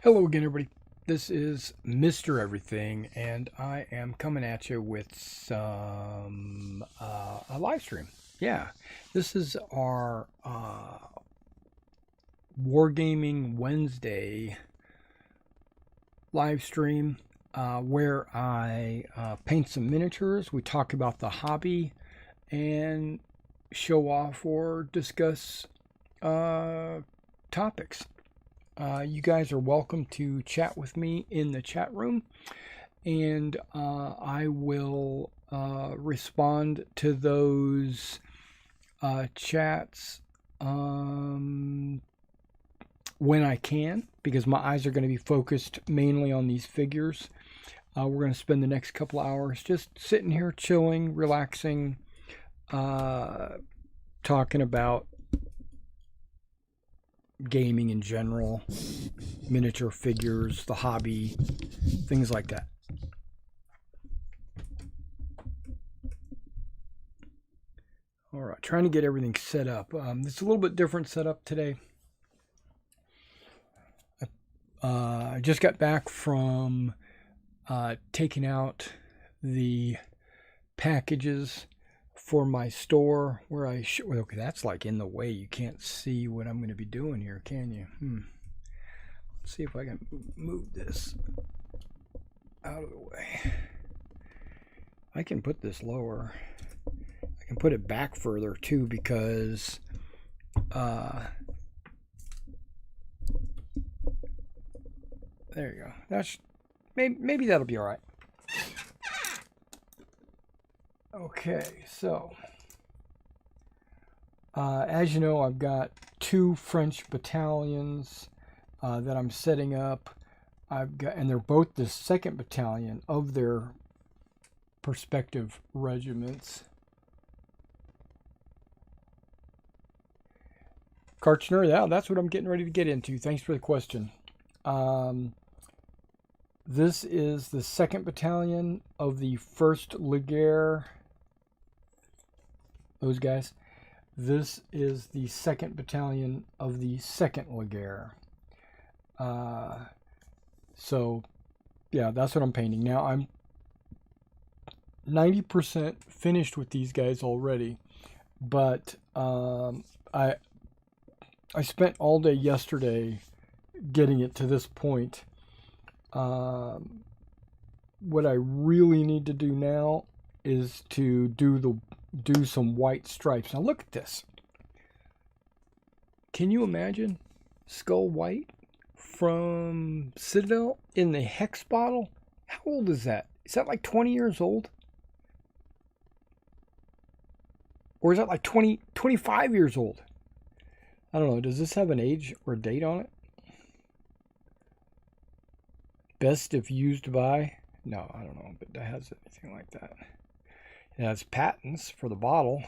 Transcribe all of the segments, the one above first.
Hello again, everybody. This is Mr. Everything, and I am coming at you with some a live stream. Yeah, this is our Wargaming Wednesday live stream where I paint some miniatures. We talk about the hobby and show off or discuss topics. You guys are welcome to chat with me in the chat room, and I will respond to those chats when I can, because my eyes are going to be focused mainly on these figures. We're going to spend the next couple hours just sitting here, chilling, relaxing, talking about gaming in general, miniature figures, the hobby, things like that. All right, trying to get everything set up. It's a little bit different setup today. I just got back from taking out the packages for my store where I okay, that's like in the way. You can't see what I'm going to be doing here, can you? Let's see if I can move this out of the way. I can put this lower. I can put it back further too, because there you go. That's maybe that'll be all right. Okay, so as you know, I've got two French battalions that I'm setting up. And they're both the 2nd battalion of their respective regiments. Karchner, yeah, that's what I'm getting ready to get into. Thanks for the question. This is the 2nd battalion of the 1st Leger. Those guys. This is the 2nd battalion of the 2nd Leger. So, yeah, that's what I'm painting. Now, I'm 90% finished with these guys already, but I spent all day yesterday getting it to this point. What I really need to do now is to do some white stripes. Now look at this. Can you imagine Skull White from Citadel in the Hex bottle? How old is that? Is that like 20 years old? Or is that like 25 years old? I don't know. Does this have an age or a date on it? Best if used by? No, I don't know if it has anything like that. It has patents for the bottle.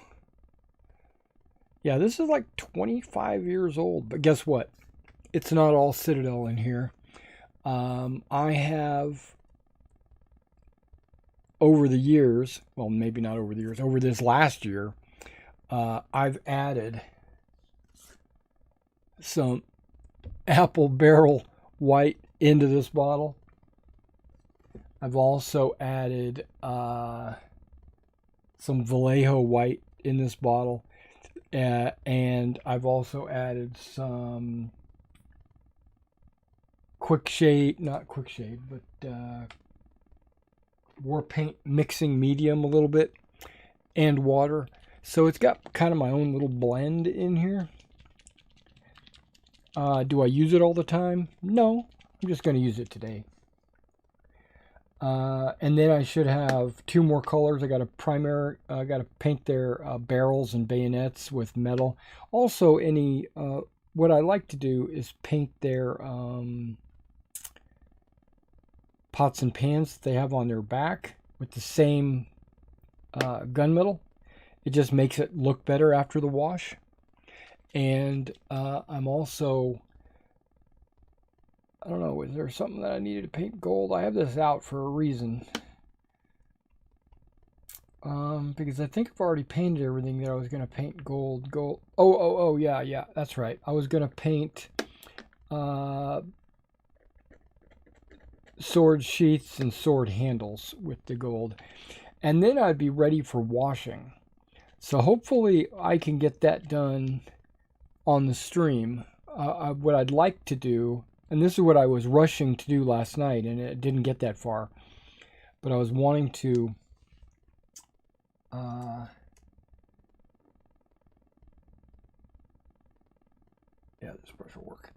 Yeah, this is like 25 years old. But guess what? It's not all Citadel in here. I have, over the years, well, maybe not over the years, over this last year, I've added some Apple Barrel White into this bottle. I've also added some Vallejo White in this bottle, and I've also added some not quick shade, but war paint mixing medium a little bit, and water. So it's got kind of my own little blend in here. Do I use it all the time? No, I'm just going to use it today. And then I should have 2 more colors. I got to paint their barrels and bayonets with metal. Also, what I like to do is paint their pots and pans that they have on their back with the same gunmetal. It just makes it look better after the wash. And I'm also, I don't know, is there something that I needed to paint gold? I have this out for a reason. Because I think I've already painted everything that I was going to paint gold. Oh, yeah, that's right. I was going to paint sword sheaths and sword handles with the gold. And then I'd be ready for washing. So hopefully I can get that done on the stream. What I'd like to do, and this is what I was rushing to do last night, and it didn't get that far, but I was wanting to yeah, this brush will work.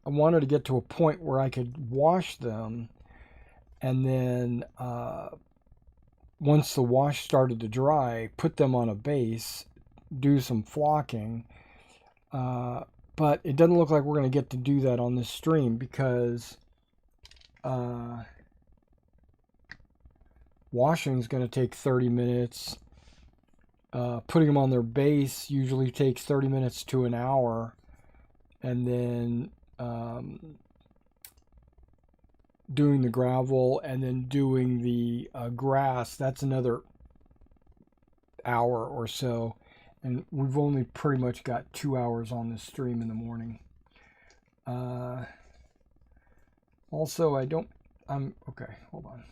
I wanted to get to a point where I could wash them, and then once the wash started to dry, put them on a base, do some flocking. But it doesn't look like we're going to get to do that on this stream because washing is going to take 30 minutes. Putting them on their base usually takes 30 minutes to an hour. And then doing the gravel and then doing the grass, that's another hour or so. And we've only pretty much got 2 hours on this stream in the morning. Also, okay, hold on.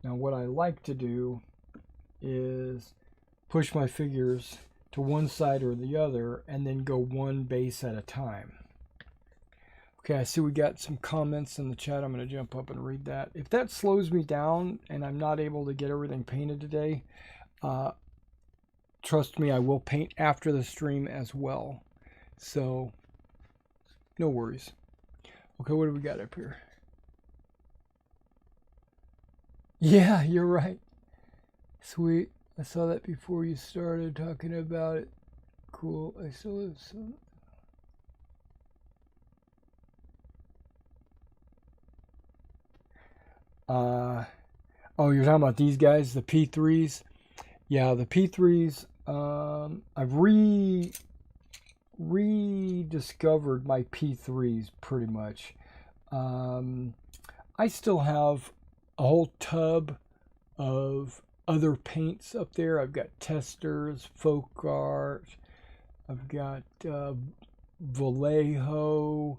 Now what I like to do is push my figures to one side or the other and then go one base at a time. Okay, I see we got some comments in the chat. I'm going to jump up and read that. If that slows me down and I'm not able to get everything painted today, trust me, I will paint after the stream as well. So, no worries. Okay, what do we got up here? Yeah, you're right. Sweet. I saw that before you started talking about it. Cool. I still have some. Oh, you're talking about these guys, the P3s? Yeah, the P3s, I've rediscovered my P3s pretty much. I still have a whole tub of other paints up there. I've got Testers, Folk Art, I've got Vallejo,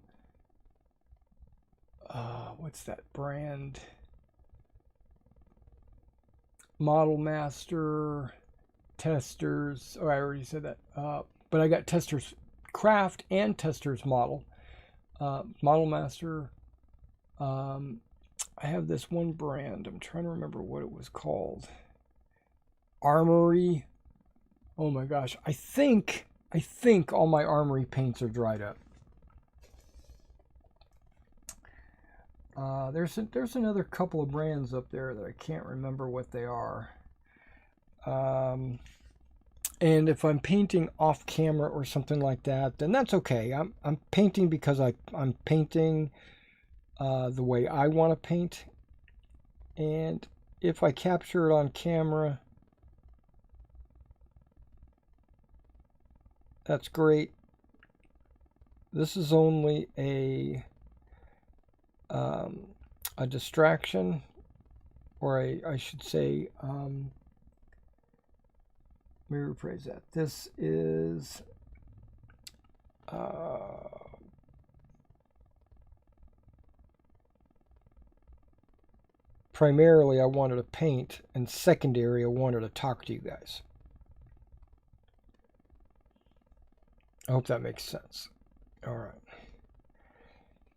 what's that brand? Model Master, Testers. Oh, I already said that. But I got Testers Craft and Testers Model. Model Master. I have this one brand. I'm trying to remember what it was called. Armory. Oh my gosh. I think all my Armory paints are dried up. There's another couple of brands up there that I can't remember what they are. And if I'm painting off camera or something like that, then that's okay. I'm painting because I'm painting the way I want to paint. And if I capture it on camera, that's great. This is only a distraction, or I should say, let me rephrase that. This is primarily I wanted to paint, and secondary I wanted to talk to you guys. I hope that makes sense. All right.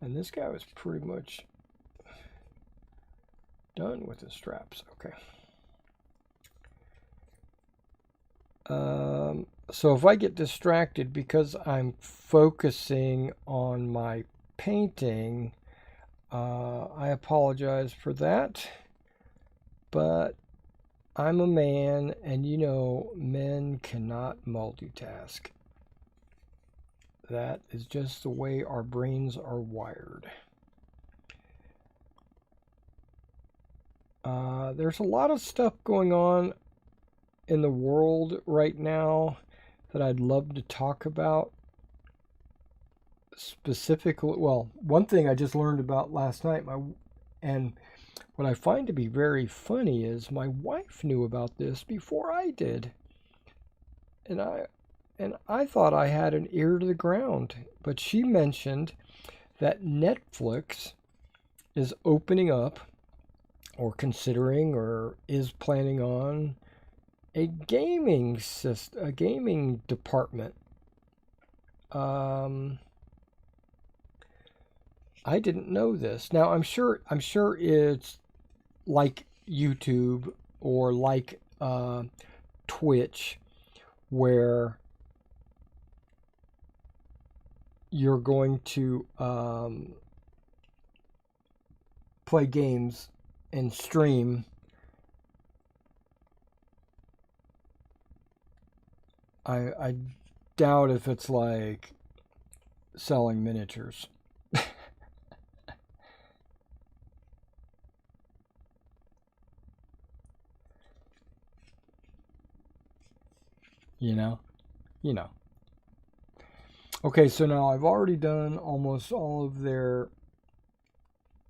And this guy was pretty much done with his straps. Okay. So if I get distracted because I'm focusing on my painting, I apologize for that. But I'm a man, and you know, men cannot multitask. That is just the way our brains are wired. There's a lot of stuff going on in the world right now that I'd love to talk about. Specifically, well, one thing I just learned about last night, and what I find to be very funny is my wife knew about this before I did. And And I thought I had an ear to the ground, but she mentioned that Netflix is opening up or considering or is planning on a gaming system, a gaming department. I didn't know this. Now I'm sure it's like YouTube or like Twitch, where you're going to play games and stream. I doubt if it's like selling miniatures. You know? You know. Okay, so now I've already done almost all of their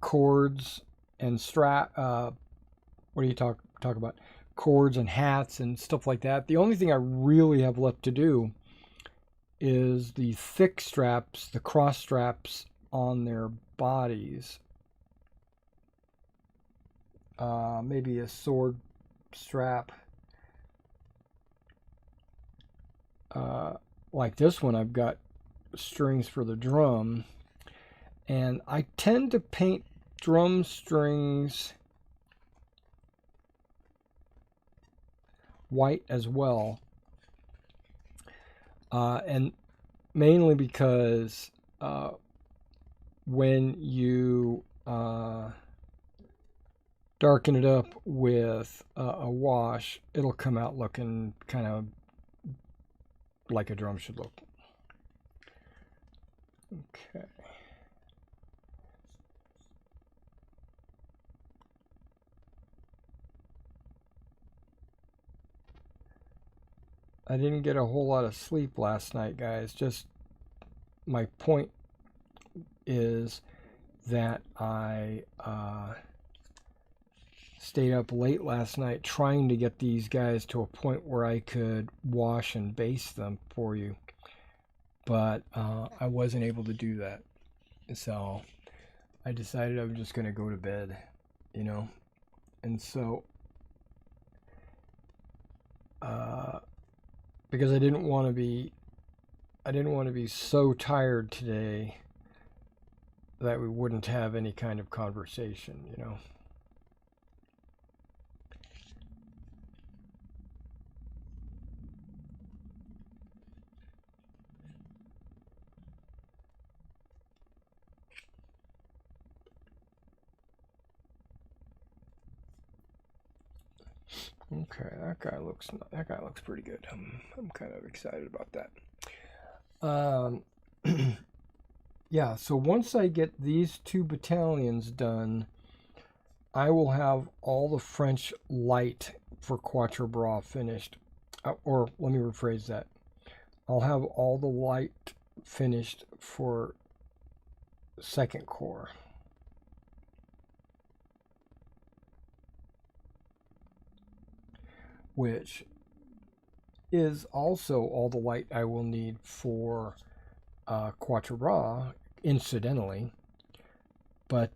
cords and strap. What do you talk about? Cords and hats and stuff like that. The only thing I really have left to do is the thick straps, the cross straps on their bodies. Maybe a sword strap. Like this one, I've got strings for the drum, and I tend to paint drum strings white as well, and mainly because when you darken it up with a wash, it'll come out looking kind of like a drum should look. Okay. I didn't get a whole lot of sleep last night, guys. Just my point is that I stayed up late last night trying to get these guys to a point where I could wash and baste them for you. But I wasn't able to do that. So I decided I was just going to go to bed, you know. And so because I didn't want to be so tired today that we wouldn't have any kind of conversation, you know. Okay, that guy looks pretty good. I'm kind of excited about that. Yeah, so once I get these 2 battalions done, I will have all the French light for Quatre Bras finished. Or let me rephrase that. I'll have all the light finished for Second Corps. Which is also all the light I will need for Quatre Bras, incidentally. But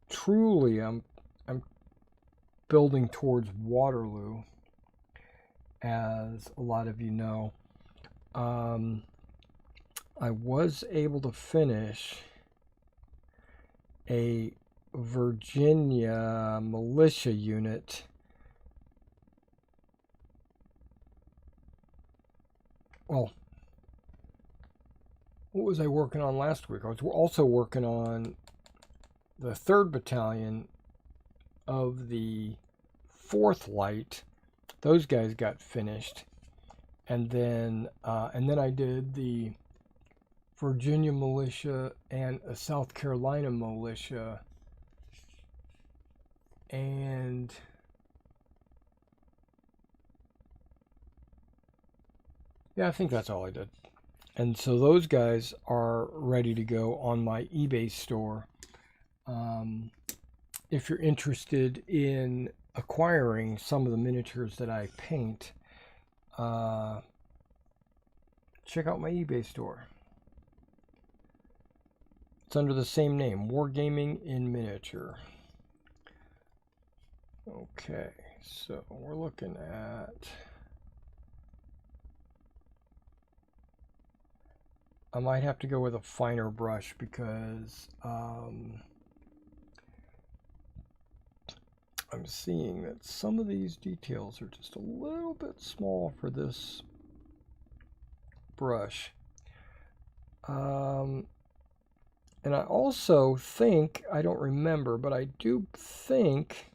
truly, I'm building towards Waterloo, as a lot of you know. I was able to finish a Virginia militia unit. Well, what was I working on last week? I was also working on the 3rd Battalion of the 4th Light. Those guys got finished. And then I did the Virginia militia and a South Carolina militia. And yeah, I think that's all I did. And so those guys are ready to go on my eBay store. If you're interested in acquiring some of the miniatures that I paint, check out my eBay store. It's under the same name, Wargaming in Miniature. Okay, so we're looking at... I might have to go with a finer brush because I'm seeing that some of these details are just a little bit small for this brush. And I also think, I don't remember, but I do think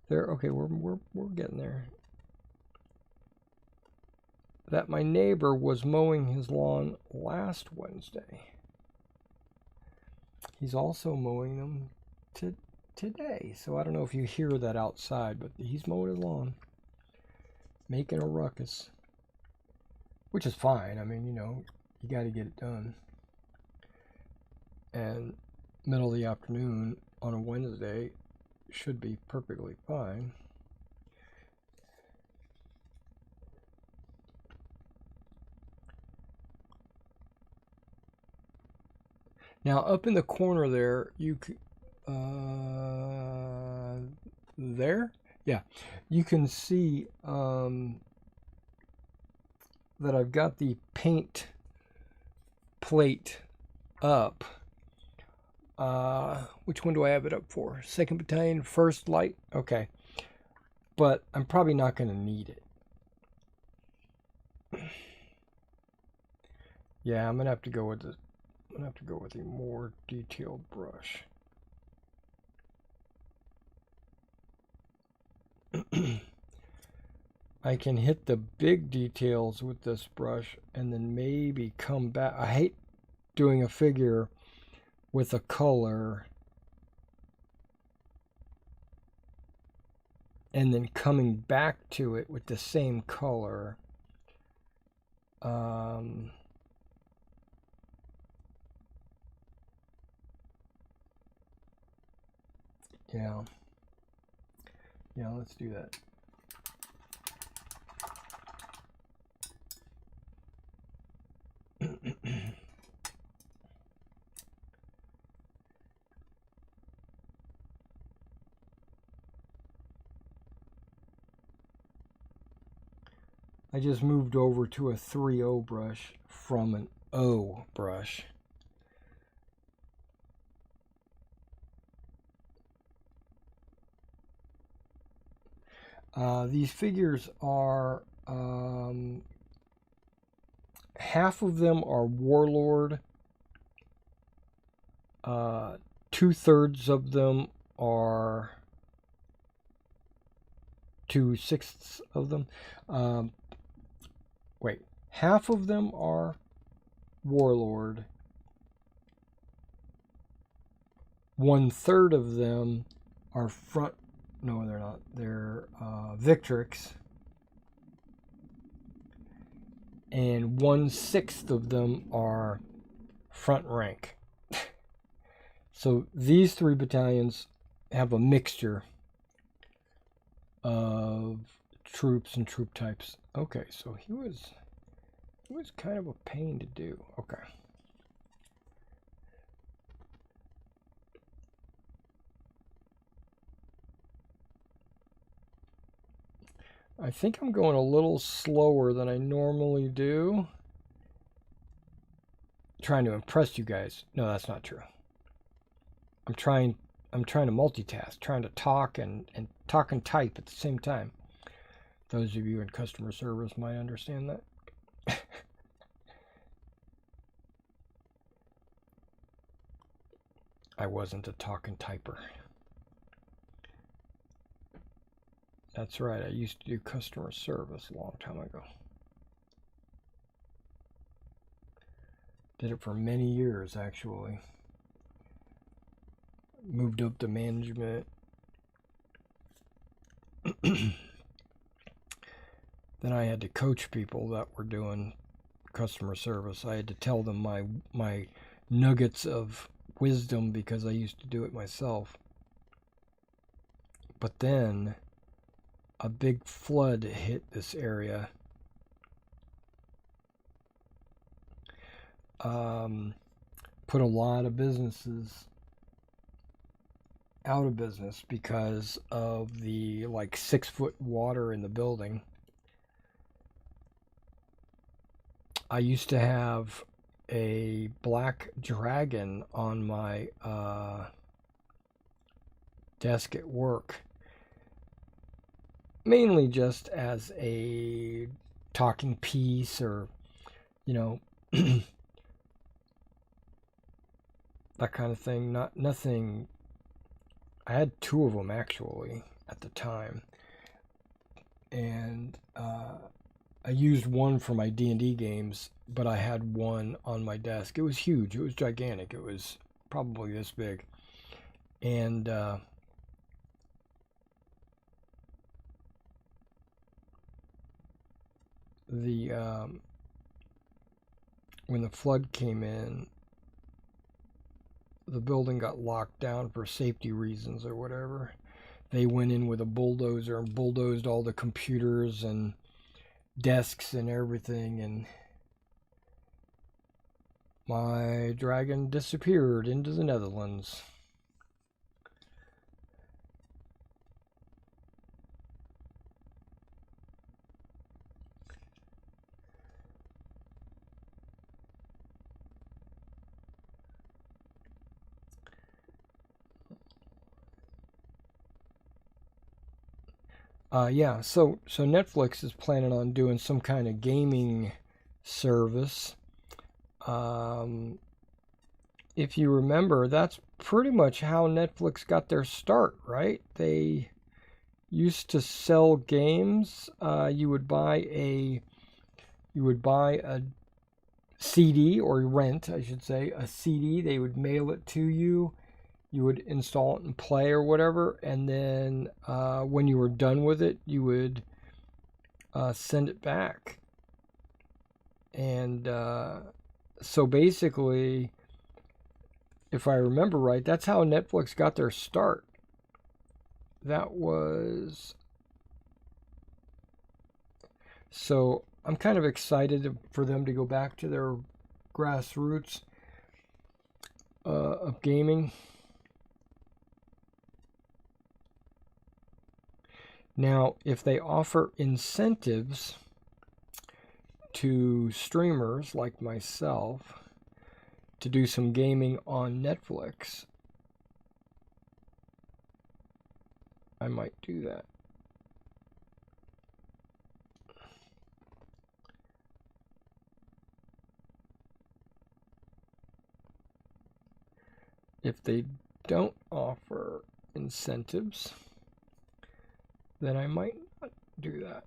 there, okay, we're getting there, that my neighbor was mowing his lawn last Wednesday. He's also mowing them today. So I don't know if you hear that outside, but he's mowing his lawn, making a ruckus, which is fine. I mean, you know, you got to get it done. And middle of the afternoon on a Wednesday should be perfectly fine. Now, up in the corner there, you can, there? Yeah, you can see that I've got the paint plate up. Which one do I have it up for? 2nd Battalion, 1st Light? Okay. But I'm probably not going to need it. Yeah, I'm going to have to go with the... I'm going to have to go with a more detailed brush. I can hit the big details with this brush and then maybe come back. I hate doing a figure with a color and then coming back to it with the same color. Yeah, let's do that. I just moved over to a 3.0 brush from an O brush. These figures are, half of them are Warlord, 2/3 of them are, 2/6 of them, half of them are Warlord, 1/3 of them are no, they're not. They're Victrix. And 1/6 of them are front rank. So these 3 battalions have a mixture of troops and troop types. Okay, so he was kind of a pain to do. Okay. I think I'm going a little slower than I normally do. Trying to impress you guys. No, that's not true. I'm trying to multitask, trying to talk and type at the same time. Those of you in customer service might understand that. I wasn't a talking typer. That's right, I used to do customer service a long time ago. Did it for many years, actually. Moved up to management. Then I had to coach people that were doing customer service. I had to tell them my nuggets of wisdom because I used to do it myself. But then a big flood hit this area put a lot of businesses out of business because of the like 6-foot water in the building. I used to have a black dragon on my desk at work, mainly just as a talking piece, or that kind of thing. Nothing. I had 2 of them actually at the time, and I used one for my D&D games, but I had one on my desk. It was huge. It was gigantic. It was probably this big, and when the flood came in, the building got locked down for safety reasons or whatever. They went in with a bulldozer and bulldozed all the computers and desks and everything, and my dragon disappeared into the Netherlands. Yeah, so Netflix is planning on doing some kind of gaming service. If you remember, that's pretty much how Netflix got their start, right? They used to sell games. You would buy a CD, or rent, I should say, a CD. They would mail it to you. You would install it and play or whatever, and then when you were done with it, you would send it back. And so basically, if I remember right, that's how Netflix got their start. That was... So I'm kind of excited for them to go back to their grassroots of gaming. Now, if they offer incentives to streamers like myself to do some gaming on Netflix, I might do that. If they don't offer incentives, then I might not do that.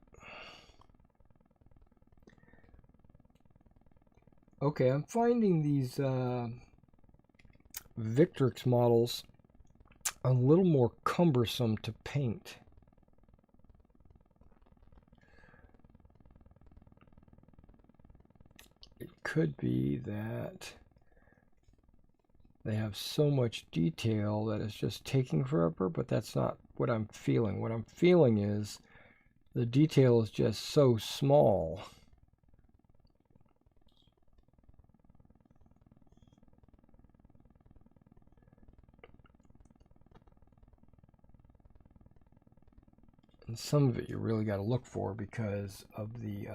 Okay, I'm finding these Victrix models a little more cumbersome to paint. It could be that they have so much detail that it's just taking forever, but that's not what I'm feeling. What I'm feeling is the detail is just so small. And some of it you really got to look for because of the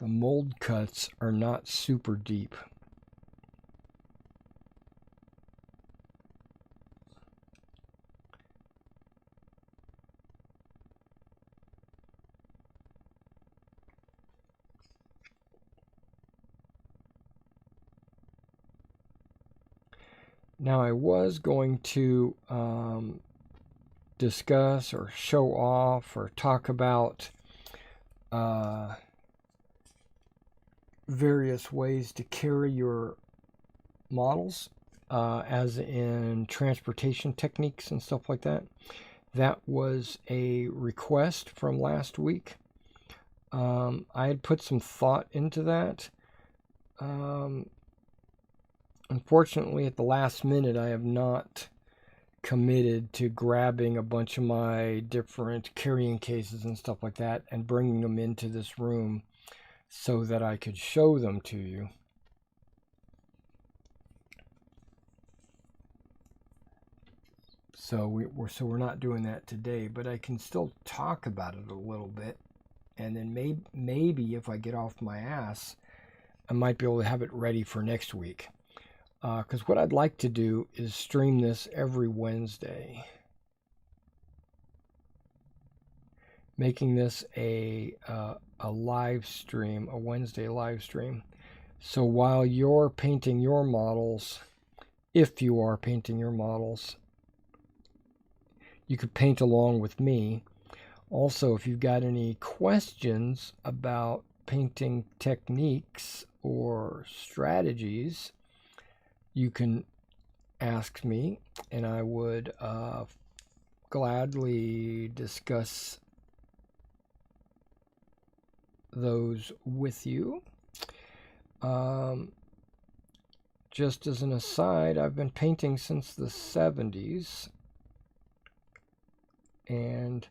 mold cuts are not super deep. Now I was going to discuss or show off or talk about various ways to carry your models, as in transportation techniques and stuff like that. That was a request from last week. I had put some thought into that. Unfortunately, at the last minute, I have not committed to grabbing a bunch of my different carrying cases and stuff like that and bringing them into this room so that I could show them to you. So we're not doing that today, but I can still talk about it a little bit, and then maybe if I get off my ass, I might be able to have it ready for next week. Because what I'd like to do is stream this every Wednesday, making this a live stream, a Wednesday live stream. So while you're painting your models, if you are painting your models, you could paint along with me. Also, if you've got any questions about painting techniques or strategies, you can ask me, and I would gladly discuss those with you. Just as an aside, I've been painting since the 70s, and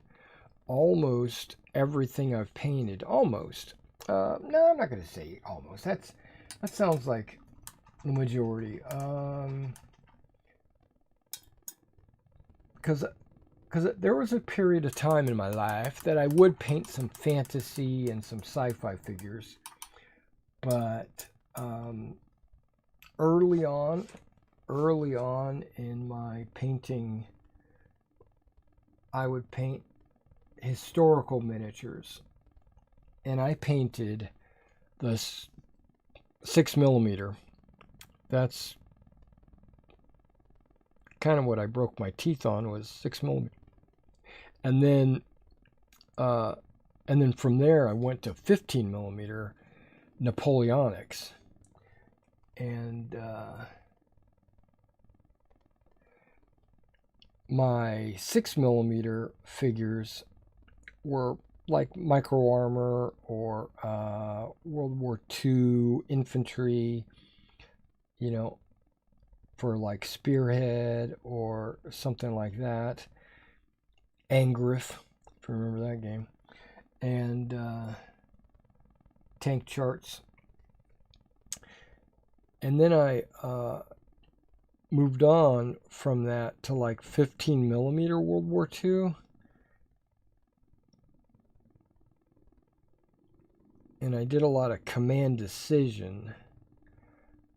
almost everything I've painted, almost, no, I'm not going to say almost, that sounds like the majority, because there was a period of time in my life that I would paint some fantasy and some sci-fi figures, but early on in my painting, I would paint historical miniatures, and I painted the 6mm. That's kind of what I broke my teeth on, was 6mm. And then from there I went to 15mm Napoleonics, and my 6mm figures were like micro armor or World War II infantry, you know, for like Spearhead or something like that. Angriff, if you remember that game. And tank charts. And then I moved on from that to like 15mm World War II. And I did a lot of Command Decision.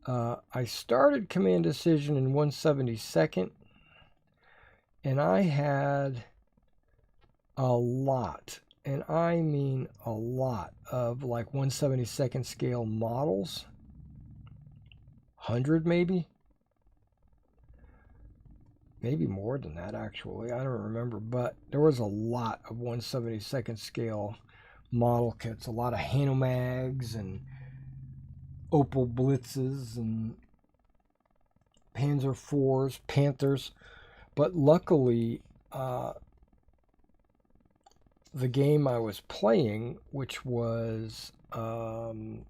I started Command Decision in 1/72nd, and I had a lot, and I mean a lot, of like 1/72nd scale models. 100 maybe more than that, actually. I don't remember, but there was a lot of 1/72nd scale model kits, a lot of Hanomags and Opel Blitzes and Panzer IVs, Panthers. But luckily, the game I was playing, which was Command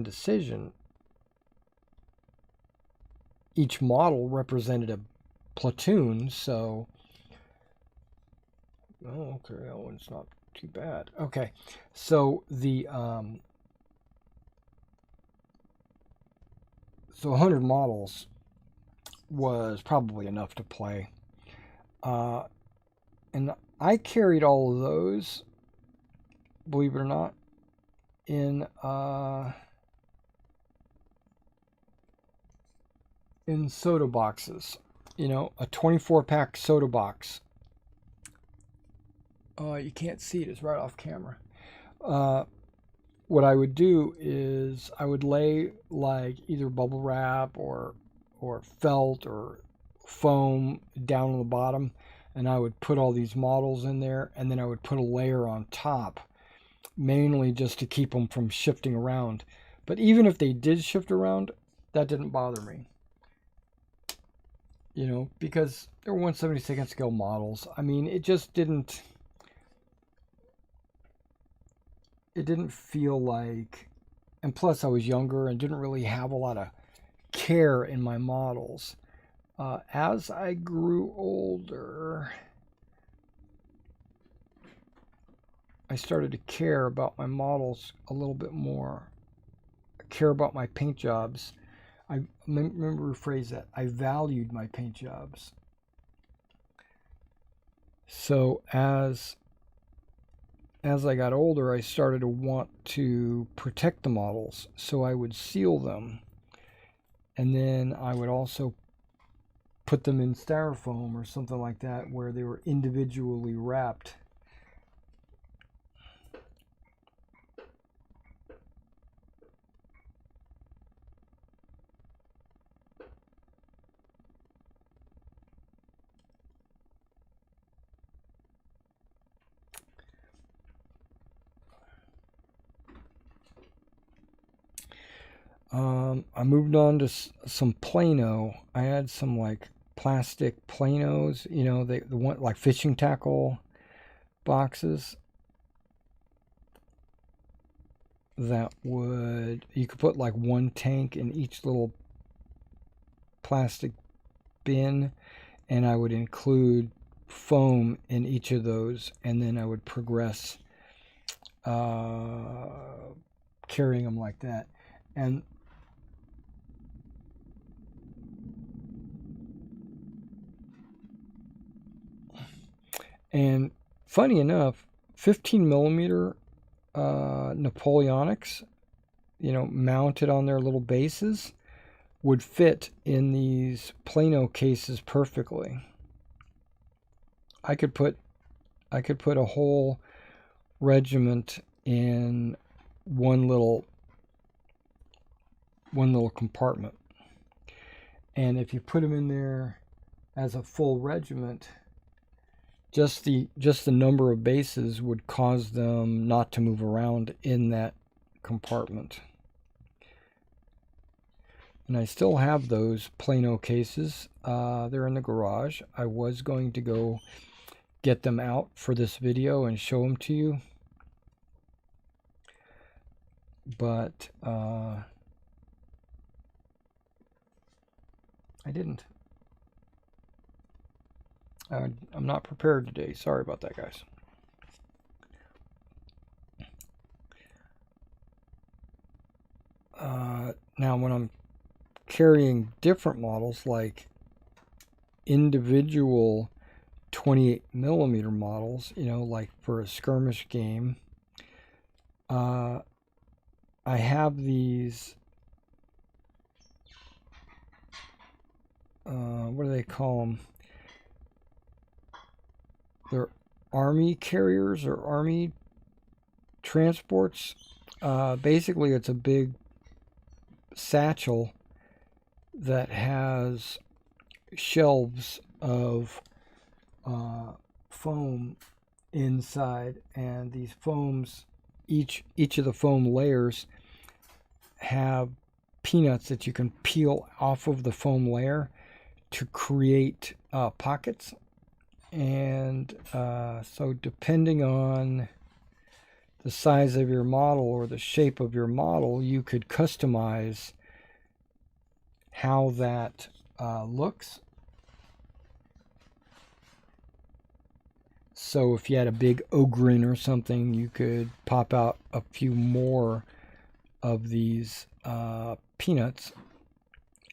Decision, each model represented a platoon, so... Oh, okay, that one's not too bad. Okay, so the... So 100 models was probably enough to play. And I carried all of those, believe it or not, in soda boxes. You know, a 24-pack soda box. You can't see it, it's right off camera. What I would do is I would lay like either bubble wrap or felt or foam down on the bottom, and I would put all these models in there, and then I would put a layer on top, mainly just to keep them from shifting around. But even if they did shift around, that didn't bother me. You know, because they were 1/72nd scale models. I mean, it just didn't... It didn't feel like... And plus, I was younger and didn't really have a lot of care in my models. As I grew older, I started to care about my models a little bit more. Care about my paint jobs. I remember to rephrase that. I valued my paint jobs. So as I got older, I started to want to protect the models. So I would seal them. And then I would also put them in styrofoam or something like that where they were individually wrapped. I moved on to some Plano. I had some like plastic Planos, you know, the one like fishing tackle boxes that would, you could put like one tank in each little plastic bin, and I would include foam in each of those, and then I would progress carrying them like that. And funny enough, 15 millimeter Napoleonics, you know, mounted on their little bases, would fit in these Plano cases perfectly. I could put a whole regiment in one little compartment. And if you put them in there as a full regiment, just the number of bases would cause them not to move around in that compartment. And I still have those Plano cases. They're in the garage. I was going to go get them out for this video and show them to you, but I didn't. I'm not prepared today. Sorry about that, guys. Now, when I'm carrying different models, like individual 28 millimeter models, you know, like for a skirmish game, I have these, what do they call them? They're army carriers or army transports. Basically, it's a big satchel that has shelves of foam inside, and these foams, each of the foam layers have peanuts that you can peel off of the foam layer to create pockets. And so depending on the size of your model or the shape of your model, you could customize how that looks. So if you had a big ogrin or something, you could pop out a few more of these peanuts,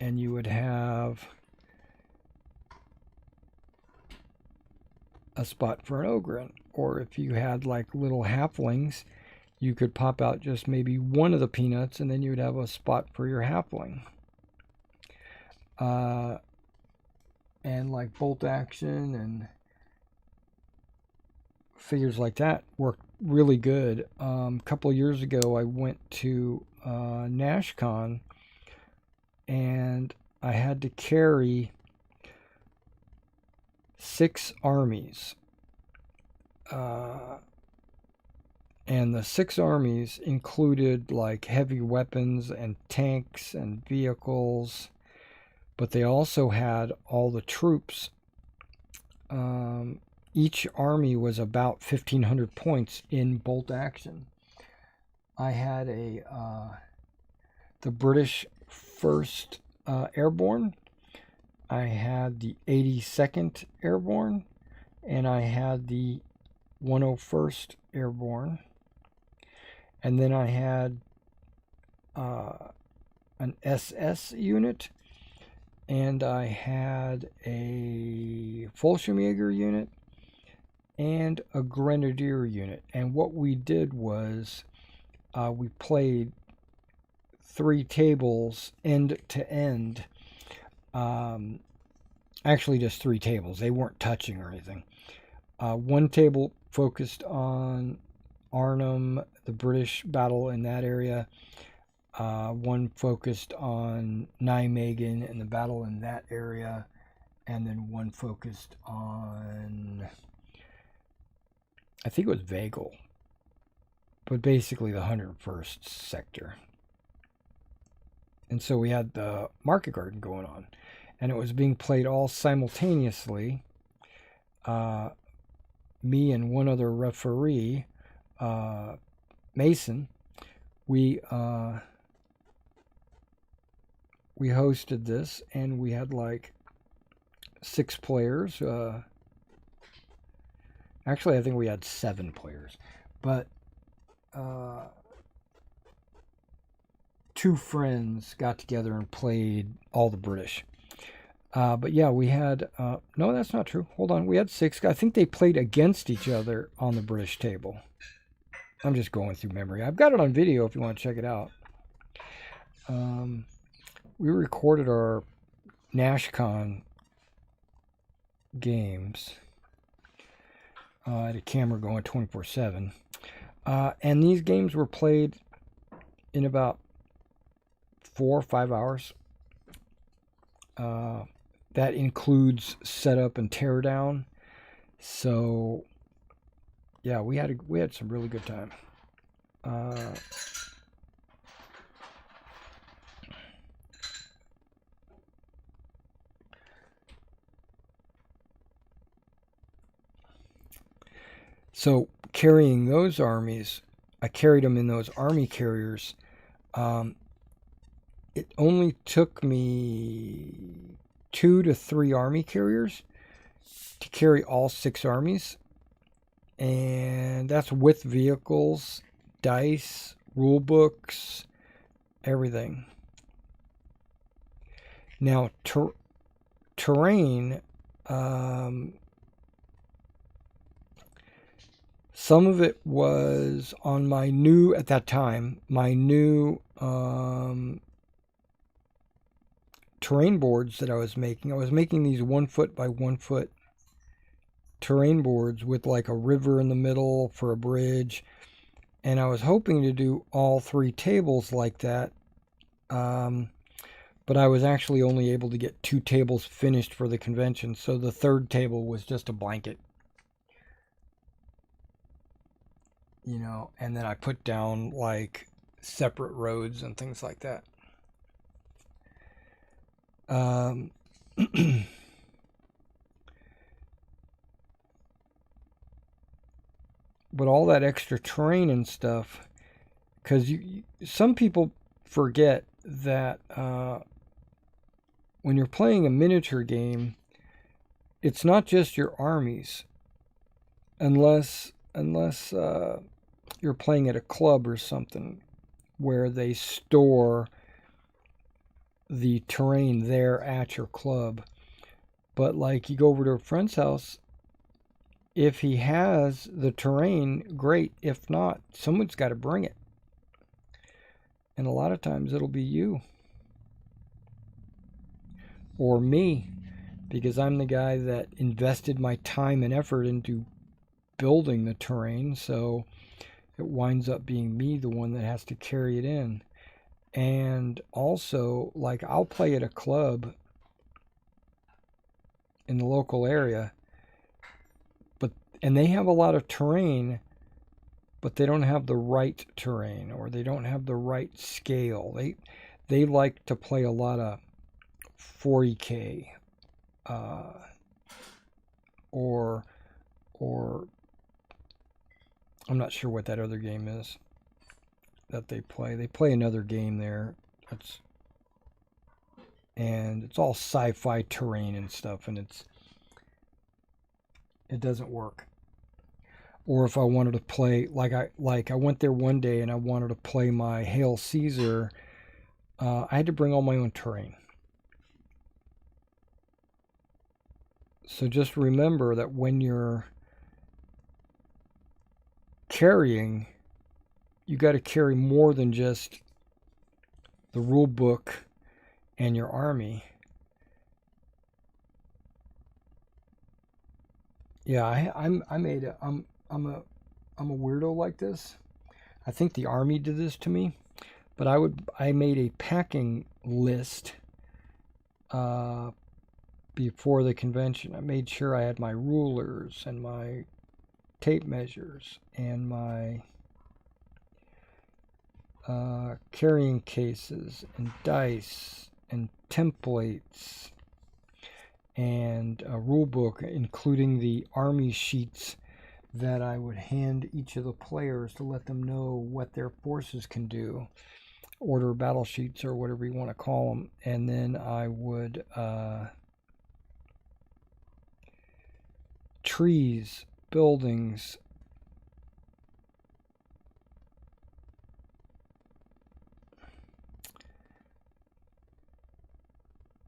and you would have a spot for an ogrin. Or if you had like little halflings, you could pop out just maybe one of the peanuts, and then you would have a spot for your halfling. And like bolt action and figures like that worked really good. A couple of years ago, I went to NashCon, and I had to carry 6 armies. And the 6 armies included like heavy weapons and tanks and vehicles, but they also had all the troops. Each army was about 1,500 points in bolt action. I had the British 1st Airborne. I had the 82nd Airborne, and I had the 101st Airborne, and then I had an SS unit, and I had a Fallschirmjäger unit, and a Grenadier unit. And what we did was we played 3 tables end to end. Actually, just 3 tables. They weren't touching or anything. One table focused on Arnhem, the British battle in that area. One focused on Nijmegen and the battle in that area. And then one focused on, I think it was Vagel, but basically the 101st sector. And so we had the Market Garden going on, and it was being played all simultaneously. Me and one other referee, Mason, we hosted this, and we had like 6 players. Actually, I think we had 7 players, but 2 friends got together and played all the British. But yeah, we had, no, that's not true. Hold on. We had 6. I think they played against each other on the British table. I'm just going through memory. I've got it on video if you want to check it out. We recorded our NashCon games. I had a camera going 24/7. And these games were played in about 4 or 5 hours. That includes setup and teardown. So, yeah, we had some really good time. So carrying those armies, I carried them in those army carriers. It only took me 2 to 3 army carriers to carry all 6 armies. And that's with vehicles, dice, rule books, everything. Now, terrain, some of it was on my new, at that time, my new terrain boards that I was making. I was making these 1 foot by 1 foot terrain boards with like a river in the middle for a bridge. And I was hoping to do all 3 tables like that. But I was actually only able to get 2 tables finished for the convention. So the 3rd table was just a blanket. You know, and then I put down like separate roads and things like that. But all that extra terrain and stuff, because some people forget that when you're playing a miniature game, it's not just your armies, unless you're playing at a club or something where they store the terrain there at your club. But like you go over to a friend's house, if he has the terrain, great. If not, someone's got to bring it. And a lot of times it'll be you or me, because I'm the guy that invested my time and effort into building the terrain. So it winds up being me, the one that has to carry it in. And also, like, I'll play at a club in the local area, and they have a lot of terrain, but they don't have the right terrain, or they don't have the right scale. They like to play a lot of 40K, or I'm not sure what that other game is that they play. They play another game there. And it's all sci-fi terrain and stuff, and it doesn't work. or if I wanted to play, like I went there one day and I wanted to play my Hail Caesar, I had to bring all my own terrain. So just remember that when you're carrying, you got to carry more than just the rule book and your army. Yeah, I'm a weirdo like this. I think the army did this to me, but I made a packing list before the convention. I made sure I had my rulers and my tape measures and my carrying cases and dice and templates and a rule book, including the army sheets that I would hand each of the players to let them know what their forces can do, order battle sheets or whatever you want to call them. And then I would trees, buildings,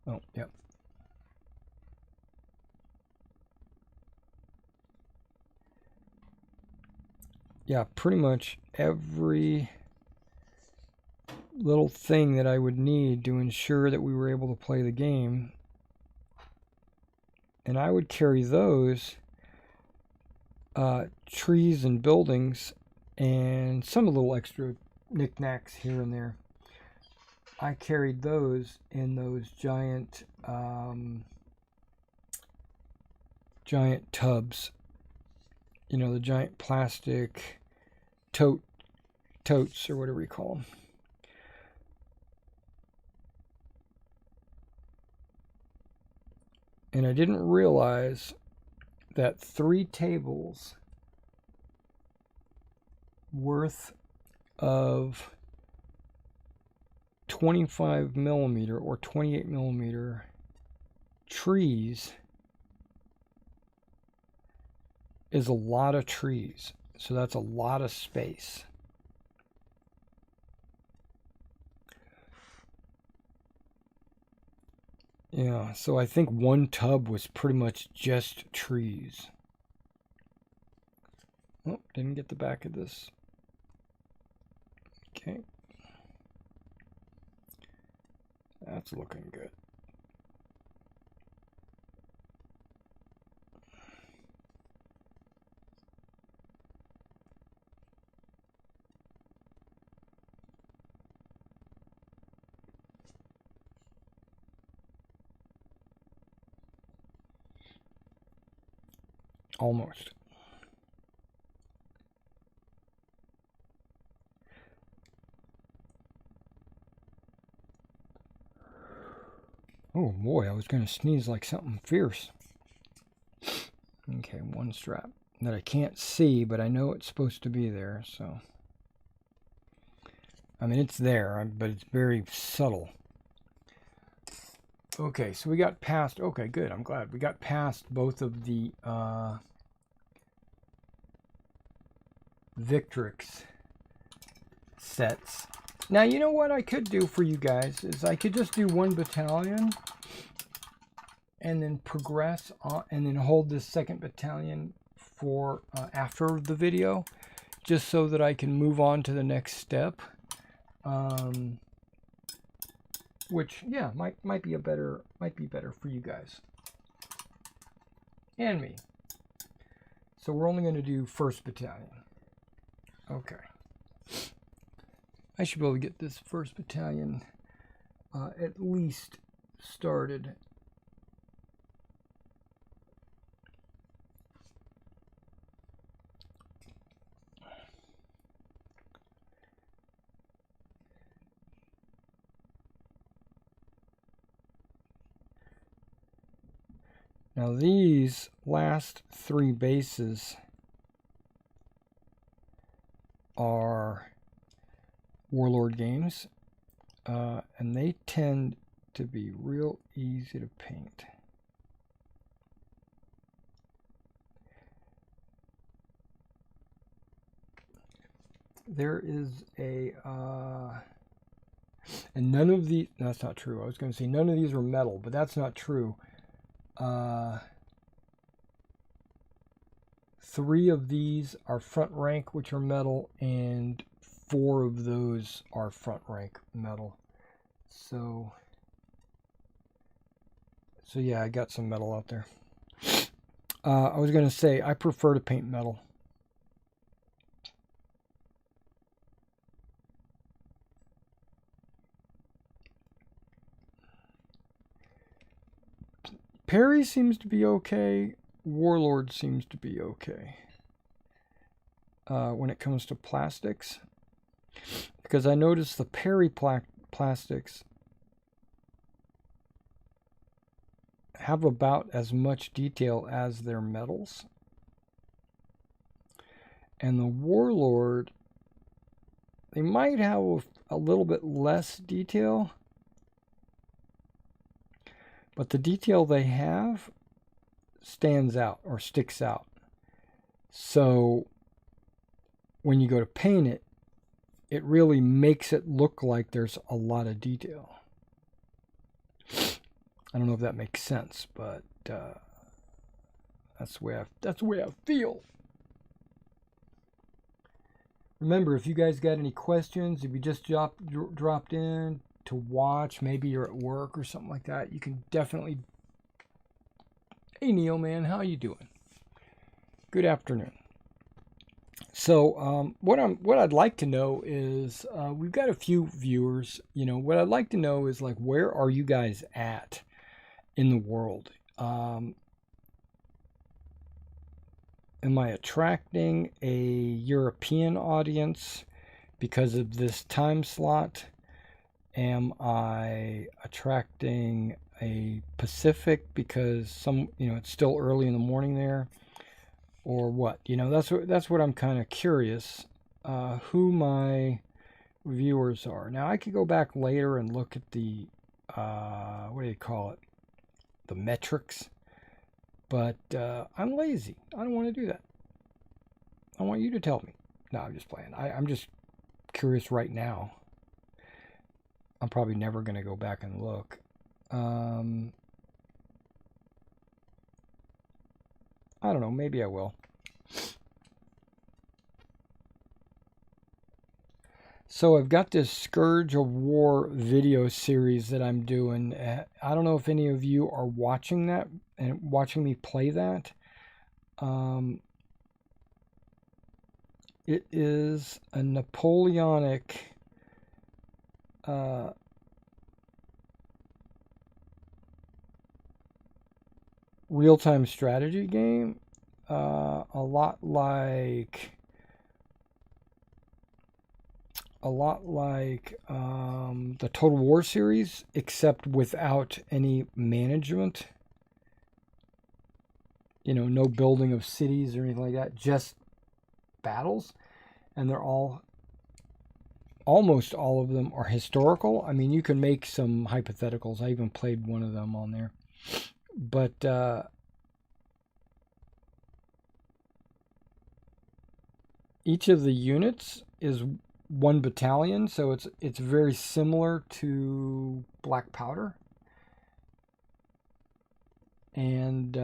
oh, yep. Yeah, pretty much every little thing that I would need to ensure that we were able to play the game. And I would carry those trees and buildings and some little extra knickknacks here and there. I carried those in those giant tubs. You know, the giant plastic totes or whatever you call them. And I didn't realize that 3 tables worth of 25 millimeter or 28 millimeter trees is a lot of trees. So that's a lot of space. Yeah, so I think one tub was pretty much just trees. Oh, didn't get the back of this. Okay. That's looking good. Almost. Oh boy, I was going to sneeze like something fierce. Okay, one strap that I can't see, but I know it's supposed to be there, so. I mean, it's there, but it's very subtle. Okay, so we got past, okay, good, I'm glad. We got past both of the Victrix sets. Now, you know what I could do for you guys is I could just do 1 battalion and then progress on, and then hold this 2nd battalion for after the video, just so that I can move on to the next step. Which, yeah, might be better for you guys and me. So we're only going to do 1st battalion. Okay. I should be able to get this 1st battalion at least started. Now these last 3 bases are Warlord games, and they tend to be real easy to paint. there is a, and none of the, that's not true. I was going to say none of these are metal, but that's not true. 3 of these are front rank, which are metal, and 4 of those are front rank metal. So yeah, I got some metal out there. I was going to say, I prefer to paint metal. Perry seems to be okay. Warlord seems to be okay. When it comes to plastics. Because I noticed the Perry plastics have about as much detail as their metals. And the Warlord, they might have a little bit less detail, but the detail they have stands out or sticks out. So when you go to paint it, it really makes it look like there's a lot of detail. I don't know if that makes sense, but that's the way I feel. Remember, if you guys got any questions, if you just dropped in to watch, maybe you're at work or something like that, you can definitely. Hey Neo man, how you doing? Good afternoon. So what I'd like to know is, we've got a few viewers. You know, what I'd like to know is, like, where are you guys at in the world? Am I attracting a European audience because of this time slot? Am I attracting a Pacific because it's still early in the morning there, or what? You know, that's what I'm kind of curious, who my viewers are. Now I could go back later and look at the what do you call it, the metrics, but I'm lazy. I don't want to do that. I want you to tell me. No, I'm just playing. I'm just curious right now. I'm probably never going to go back and look. I don't know. Maybe I will. So I've got this Scourge of War video series that I'm doing. I don't know if any of you are watching that and watching me play that. It is a Napoleonic real-time strategy game, a lot like the Total War series, except without any management. You know, no building of cities or anything like that, just battles. And they're almost all of them are historical. I mean, you can make some hypotheticals. I even played one of them on there. But each of the units is one battalion, so it's very similar to Black Powder. And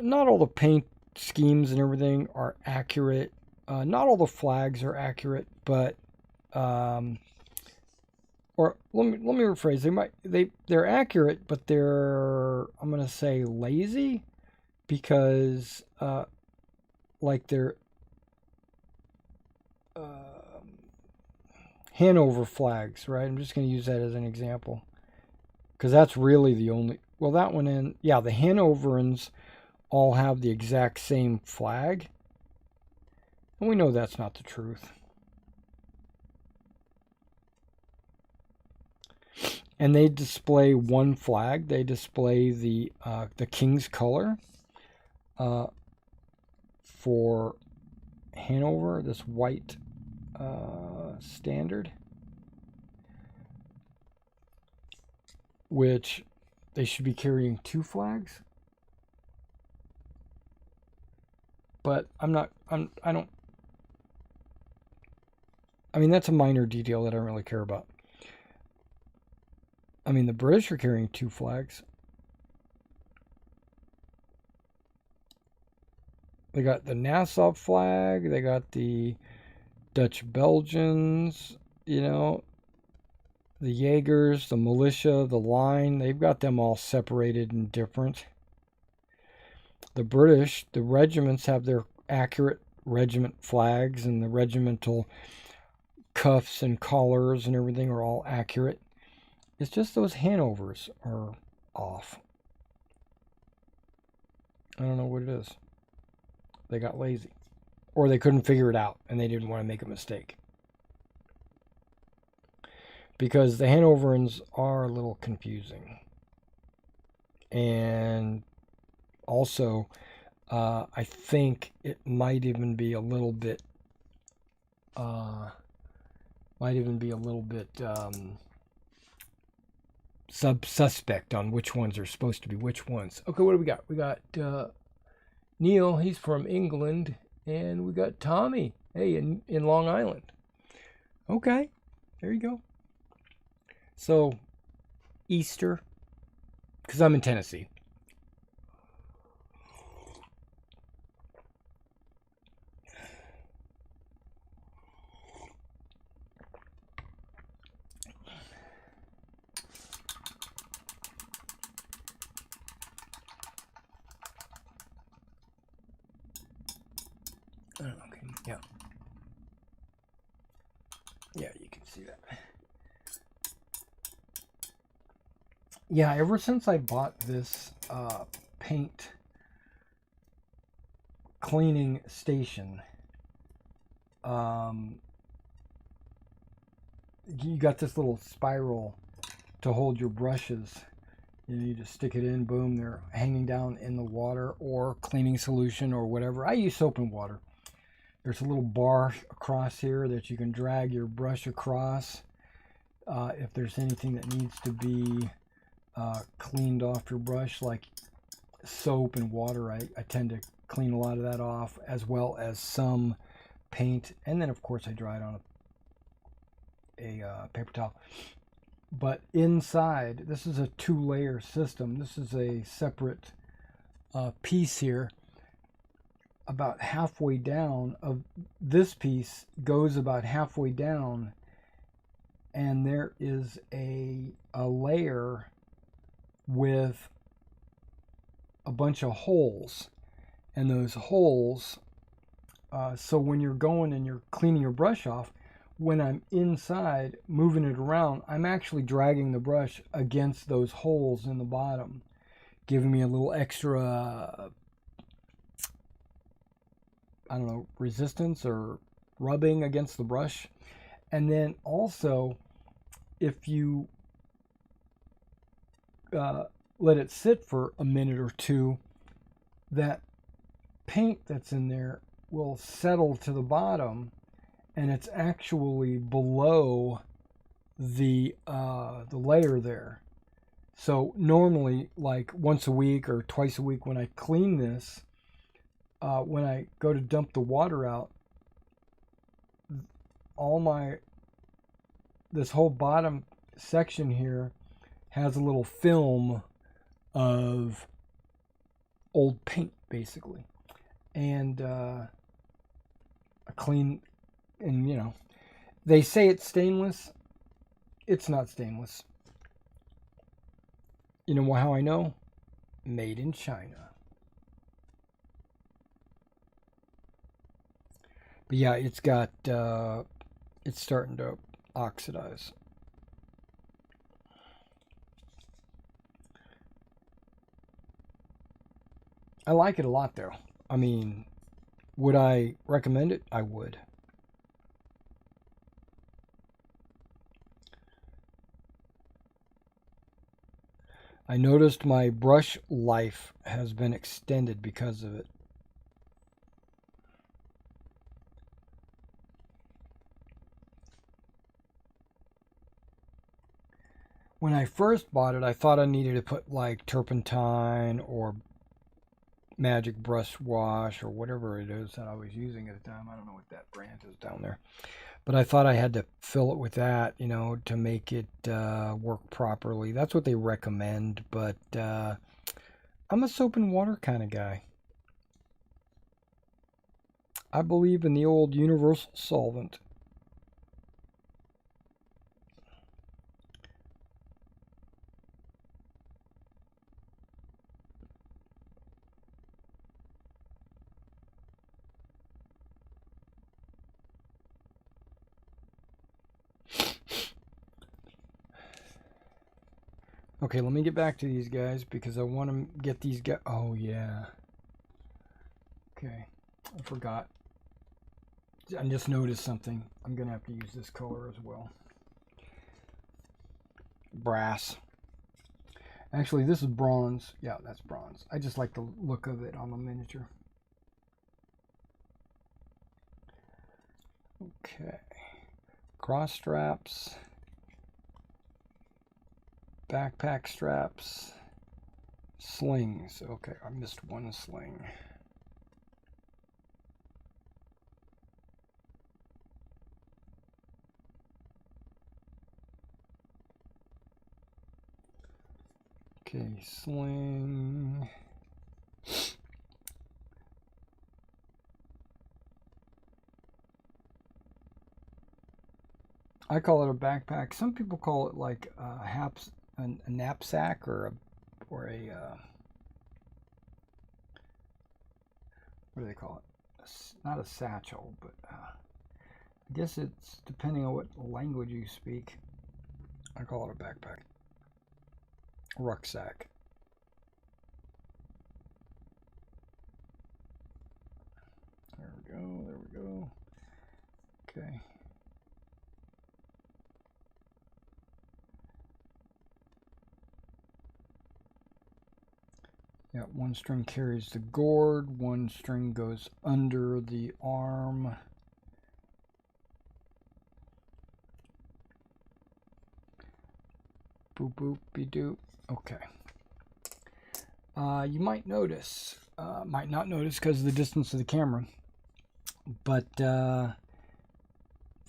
not all the paint schemes and everything are accurate. Not all the flags are accurate, but or let me rephrase. They're accurate, but they're, I'm gonna say, lazy, because like their Hanover flags, right? I'm just gonna use that as an example, because that's really the only. Well, that one, and yeah, the Hanoverians all have the exact same flag, and we know that's not the truth. And they display one flag. They display the king's color for Hanover, this white standard, which they should be carrying 2 flags. But I don't. I mean, that's a minor detail that I don't really care about. I mean, the British are carrying 2 flags. They got the Nassau flag. They got the Dutch Belgians, you know, the Jaegers, the militia, the line. They've got them all separated and different. The British, the regiments have their accurate regiment flags, and the regimental cuffs and collars and everything are all accurate. It's just those Hanovers are off. I don't know what it is. They got lazy. Or they couldn't figure it out and they didn't want to make a mistake. Because the Hanoverians are a little confusing. And also, I think it might even be a little bit suspect on which ones are supposed to be which ones. Okay, what do we got? We got Neil, he's from England, and we got Tommy, hey, in Long Island. Okay, there you go. So, Easter, because I'm in Tennessee. Okay, yeah. Yeah, you can see that. Yeah, ever since I bought this paint cleaning station, you got this little spiral to hold your brushes. You just stick it in, boom, they're hanging down in the water or cleaning solution or whatever. I use soap and water. There's a little bar across here that you can drag your brush across. If there's anything that needs to be cleaned off your brush, like soap and water, I tend to clean a lot of that off, as well as some paint. And then, of course, I dry it on a paper towel. But inside, this is a 2-layer system. This is a separate piece here. About halfway down of this piece goes about halfway down, and there is a layer with a bunch of holes, and those holes, so when you're going and you're cleaning your brush off, when I'm inside moving it around, I'm actually dragging the brush against those holes in the bottom, giving me a little extra, I don't know, resistance or rubbing against the brush. And then also, if you let it sit for a minute or two, that paint that's in there will settle to the bottom, and it's actually below the layer there. So normally, like once a week or twice a week when I clean this, when I go to dump the water out, this whole bottom section here has a little film of old paint, basically. And I clean, and you know, they say it's stainless. It's not stainless. You know how I know? Made in China. But yeah, it's got, it's starting to oxidize. I like it a lot though. I mean, would I recommend it? I would. I noticed my brush life has been extended because of it. When I first bought it, I thought I needed to put like turpentine or magic brush wash or whatever it is that I was using at the time. I don't know what that brand is down there. But I thought I had to fill it with that, you know, to make it work properly. That's what they recommend, but I'm a soap and water kind of guy. I believe in the old universal solvent. Okay, let me get back to these guys because I want to get these guys. Oh, yeah. Okay, I forgot. I just noticed something. I'm going to have to use this color as well. Brass. Actually, this is bronze. Yeah, that's bronze. I just like the look of it on the miniature. Okay. Cross straps. Backpack straps. Slings. Okay, I missed one sling. Okay, sling. I call it a backpack. Some people call it like a knapsack or a what do they call it? Not a satchel, but I guess it's depending on what language you speak. I call it a backpack. Rucksack. There we go. There we go. Okay. Yeah, one string carries the gourd, one string goes under the arm. Boop boop be doop. Okay. You might notice, might not notice because of the distance of the camera, but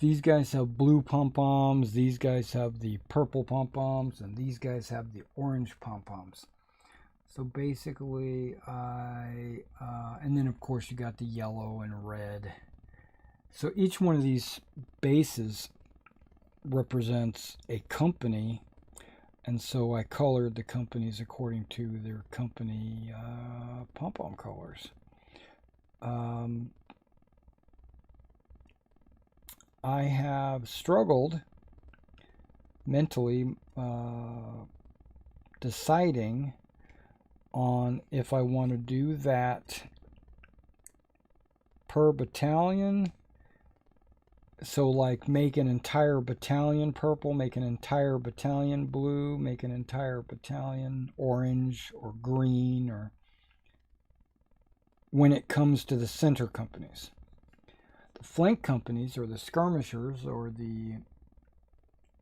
these guys have blue pom-poms, these guys have the purple pom-poms, and these guys have the orange pom-poms. So basically, and then of course you got the yellow and red. So each one of these bases represents a company, and so I colored the companies according to their company pom-pom colors. I have struggled mentally deciding on if I want to do that per battalion. So like make an entire battalion purple, make an entire battalion blue, make an entire battalion orange or green, or when it comes to the center companies. The flank companies or the skirmishers or the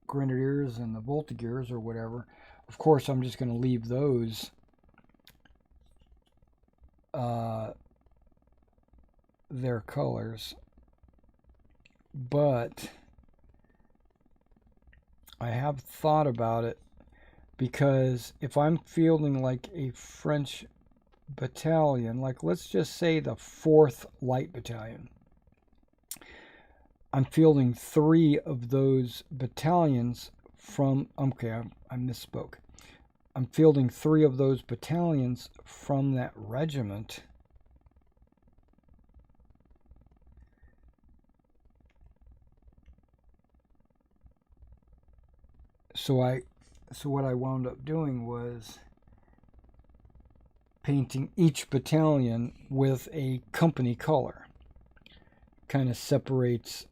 grenadiers and the voltigeurs or whatever, of course I'm just going to leave those their colors, but I have thought about it, because if I'm fielding like a French battalion, like let's just say the 4th Light Battalion, I'm fielding 3 of those battalions from, okay, I misspoke. I'm fielding 3 of those battalions from that regiment. So what I wound up doing was painting each battalion with a company color. Kind of separates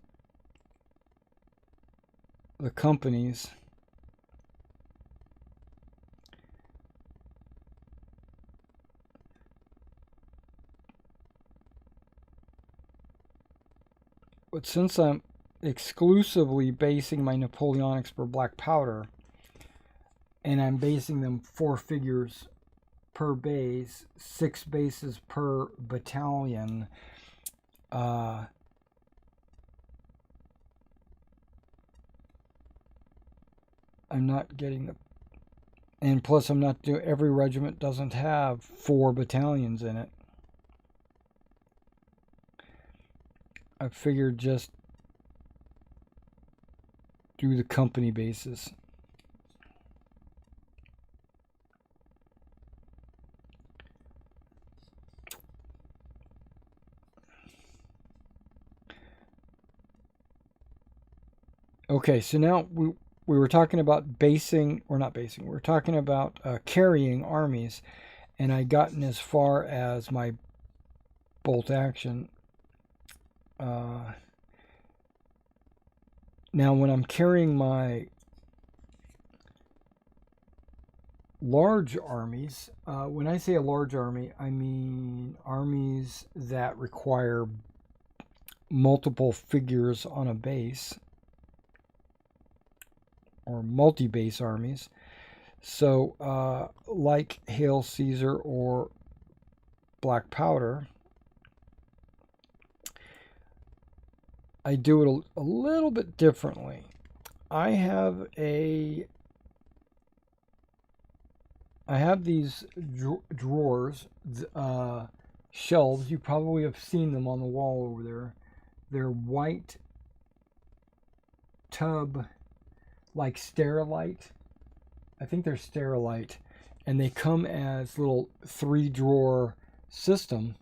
the companies. But since I'm exclusively basing my Napoleonics per black powder, and I'm basing them 4 figures per base, 6 bases per battalion, I'm not getting the, and plus I'm not doing, every regiment doesn't have 4 battalions in it. I figured just do the company basis. Okay, so now we were talking about basing, or not basing, we were talking about carrying armies, and I'd gotten as far as my bolt action. Now when I'm carrying my large armies, when I say a large army, I mean armies that require multiple figures on a base, or multi-base armies. So like Hail Caesar or Black Powder, I do it a little bit differently. I have these drawers, shelves. You probably have seen them on the wall over there. They're white tub, like Sterilite. I think they're Sterilite, and they come as little 3-drawer system,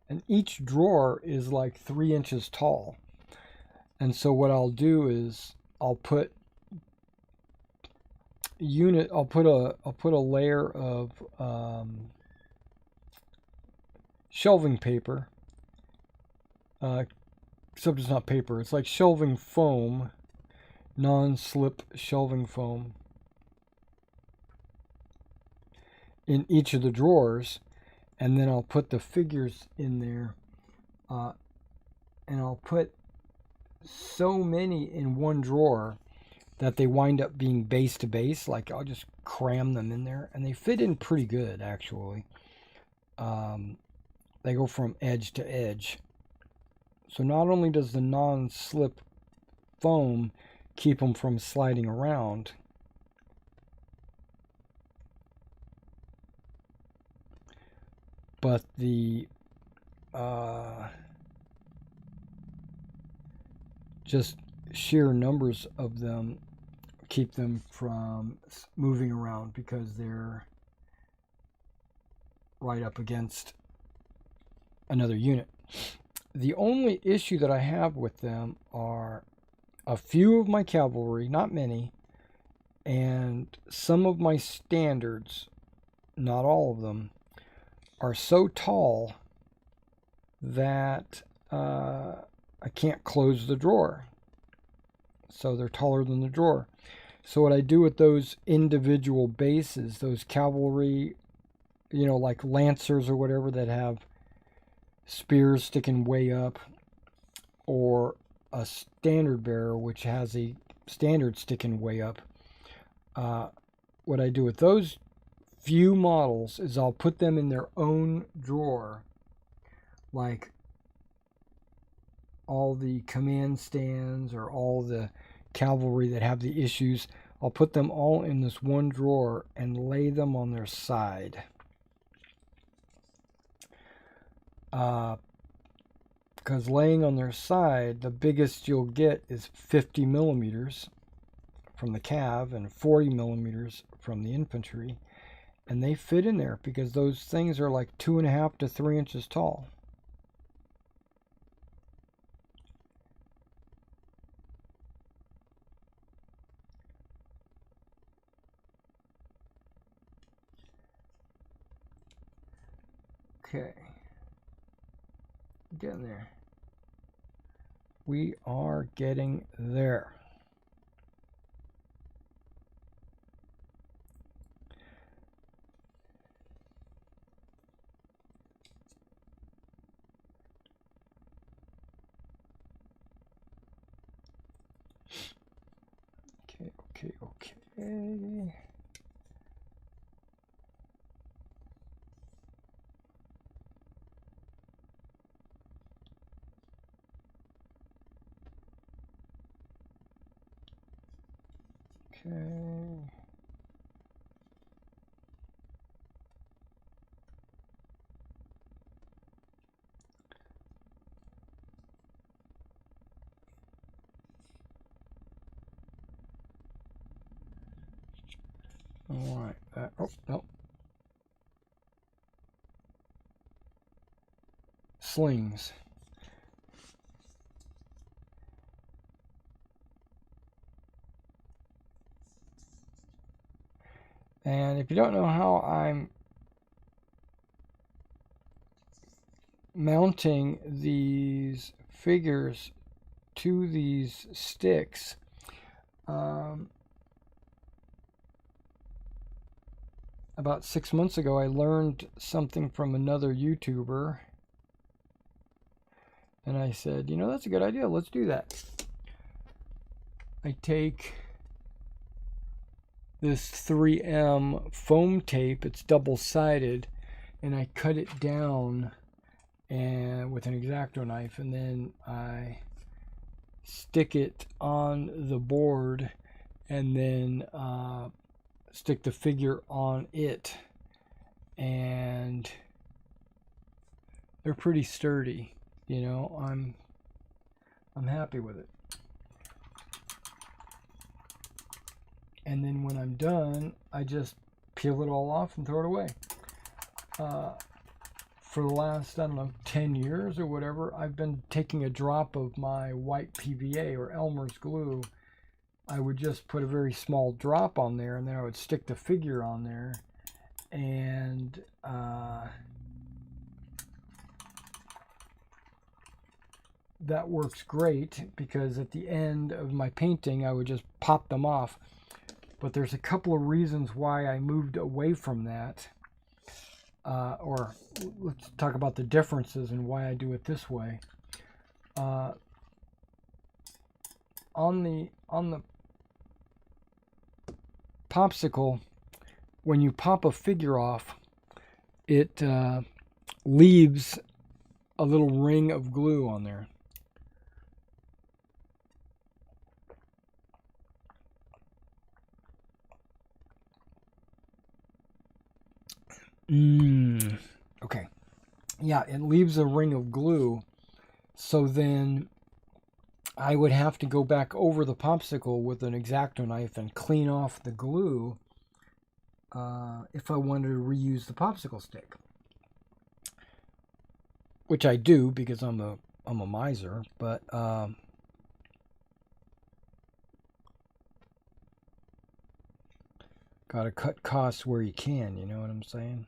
and each drawer is like 3 inches tall. And so what I'll do is I'll put a layer of shelving paper, except it's not paper, it's like shelving foam, non-slip shelving foam, in each of the drawers, and then I'll put the figures in there, and I'll put so many in one drawer that they wind up being base to base. Like, I'll just cram them in there, and they fit in pretty good, actually. They go from edge to edge. So not only does the non-slip foam keep them from sliding around, but the just sheer numbers of them keep them from moving around, because they're right up against another unit. The only issue that I have with them are a few of my cavalry, not many, and some of my standards, not all of them, are so tall that I can't close the drawer. So they're taller than the drawer. So what I do with those individual bases, those cavalry, like lancers or whatever that have spears sticking way up, or a standard bearer which has a standard sticking way up, what I do with those few models is I'll put them in their own drawer, like all the command stands or all the cavalry that have the issues. I'll put them all in this one drawer and lay them on their side. Because laying on their side, the biggest you'll get is 50 millimeters from the cav and 40 millimeters from the infantry. And they fit in there because those things are like 2.5 to 3 inches tall. Okay. Getting there. We are getting there. Okay. Okay. All right. Oh, no. Slings. And if you don't know how I'm mounting these figures to these sticks, about 6 months ago, I learned something from another YouTuber. And I said, you know, that's a good idea. Let's do that. I take this 3M foam tape. It's double-sided. And I cut it down and with an X-Acto knife. And then I stick it on the board. And then stick the figure on it, and they're pretty sturdy. You know, I'm happy with it. And then when I'm done, I just peel it all off and throw it away. For the last, I don't know, 10 years or whatever, I've been taking a drop of my white PVA or Elmer's glue. I would just put a very small drop on there, and then I would stick the figure on there, and that works great, because at the end of my painting I would just pop them off. But there's a couple of reasons why I moved away from that, or let's talk about the differences and why I do it this way. On the popsicle, when you pop a figure off, it leaves a little ring of glue on there. Okay. Yeah, it leaves a ring of glue. So then I would have to go back over the popsicle with an X-Acto knife and clean off the glue if I wanted to reuse the popsicle stick. Which I do, because I'm a miser, but gotta cut costs where you can, you know what I'm saying?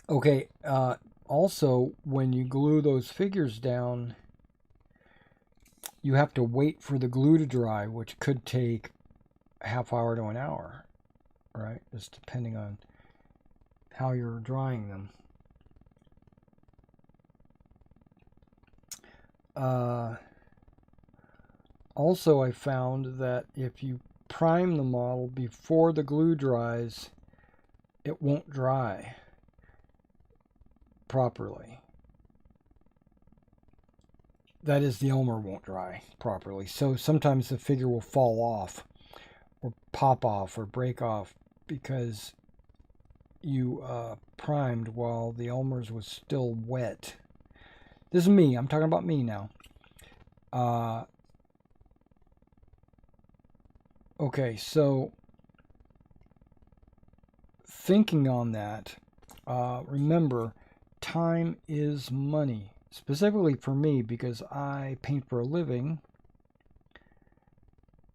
Okay, also, when you glue those figures down, you have to wait for the glue to dry, which could take a half hour to an hour, right? Just depending on how you're drying them. Also, I found that if you prime the model before the glue dries, it won't dry properly. That is, the Elmer won't dry properly. So sometimes the figure will fall off or pop off or break off because you primed while the Elmer's was still wet. This is me. I'm talking about me now. Okay, so thinking on that, remember, time is money. Specifically for me, because I paint for a living,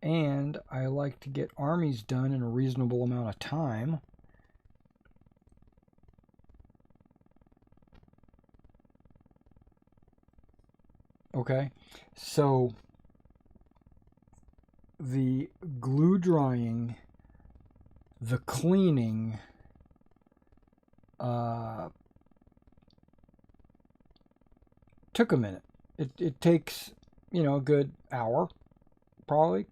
and I like to get armies done in a reasonable amount of time. Okay, so the glue drying, the cleaning, took a minute. It takes, you know, a good hour, probably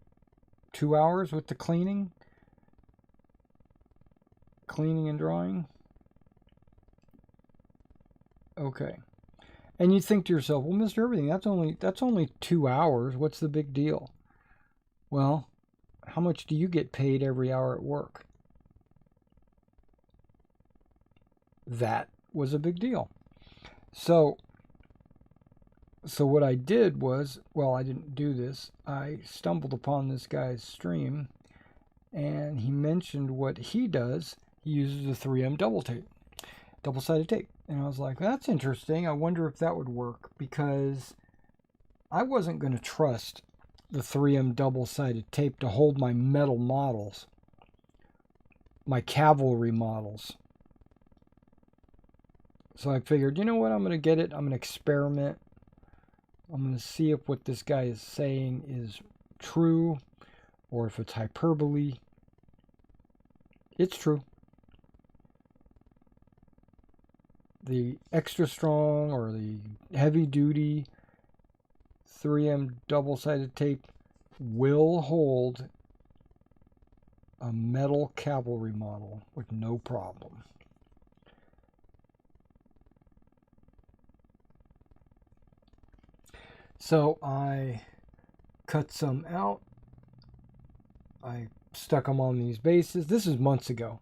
2 hours with the cleaning and drying. Okay, And you think to yourself, well, Mr. Everything, that's only 2 hours. What's the big deal? Well, how much do you get paid every hour at work? That was a big deal. So what I did was, well, I didn't do this. I stumbled upon this guy's stream, and he mentioned what he does. He uses a 3M double-sided tape. And I was like, that's interesting. I wonder if that would work, because I wasn't going to trust the 3M double-sided tape to hold my metal models, my cavalry models. So I figured, you know what, I'm going to get it. I'm going to experiment. I'm going to see if what this guy is saying is true or if it's hyperbole. It's true. The extra strong or the heavy duty 3M double-sided tape will hold a metal cavalry model with no problem. So I cut some out. I stuck them on these bases. This is months ago.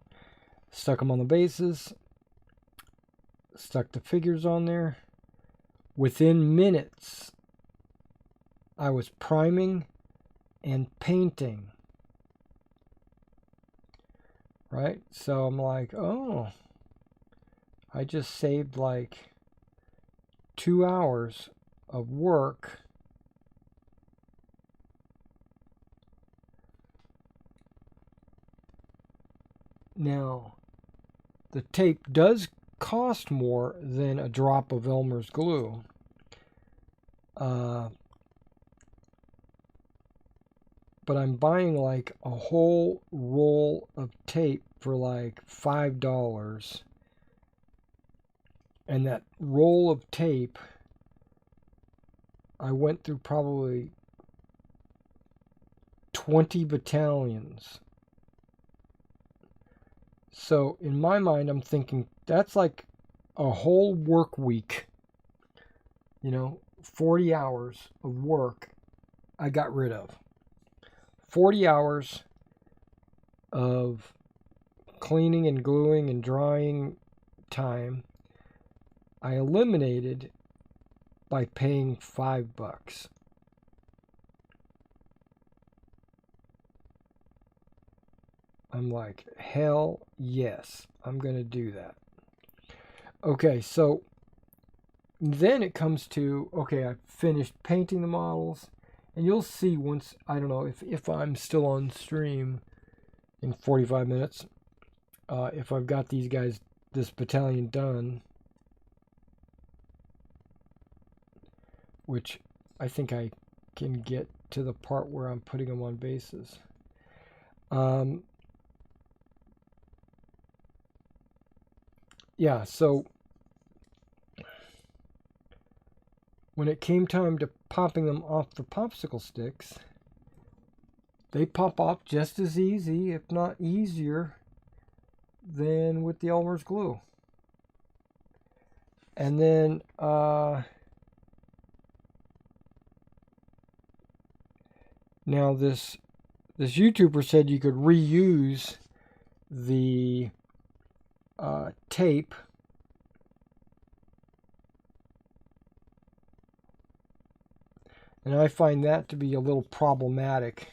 Stuck them on the bases. Stuck the figures on there. Within minutes, I was priming and painting. Right? So I'm like, oh, I just saved like 2 hours of work. Now, the tape does cost more than a drop of Elmer's glue. But I'm buying like a whole roll of tape for like $5. And that roll of tape, I went through probably 20 battalions. So in my mind, I'm thinking that's like a whole work week. 40 hours of work I got rid of. 40 hours of cleaning and gluing and drying time I eliminated by paying $5. I'm like, hell yes, I'm going to do that. Okay, so then it comes to, okay, I finished painting the models, and you'll see once, I don't know, if I'm still on stream in 45 minutes, if I've got these guys, this battalion done, which I think I can get to the part where I'm putting them on bases. Yeah, so when it came time to popping them off the popsicle sticks, they pop off just as easy, if not easier, than with the Elmer's glue. And then now this YouTuber said you could reuse the tape. And I find that to be a little problematic.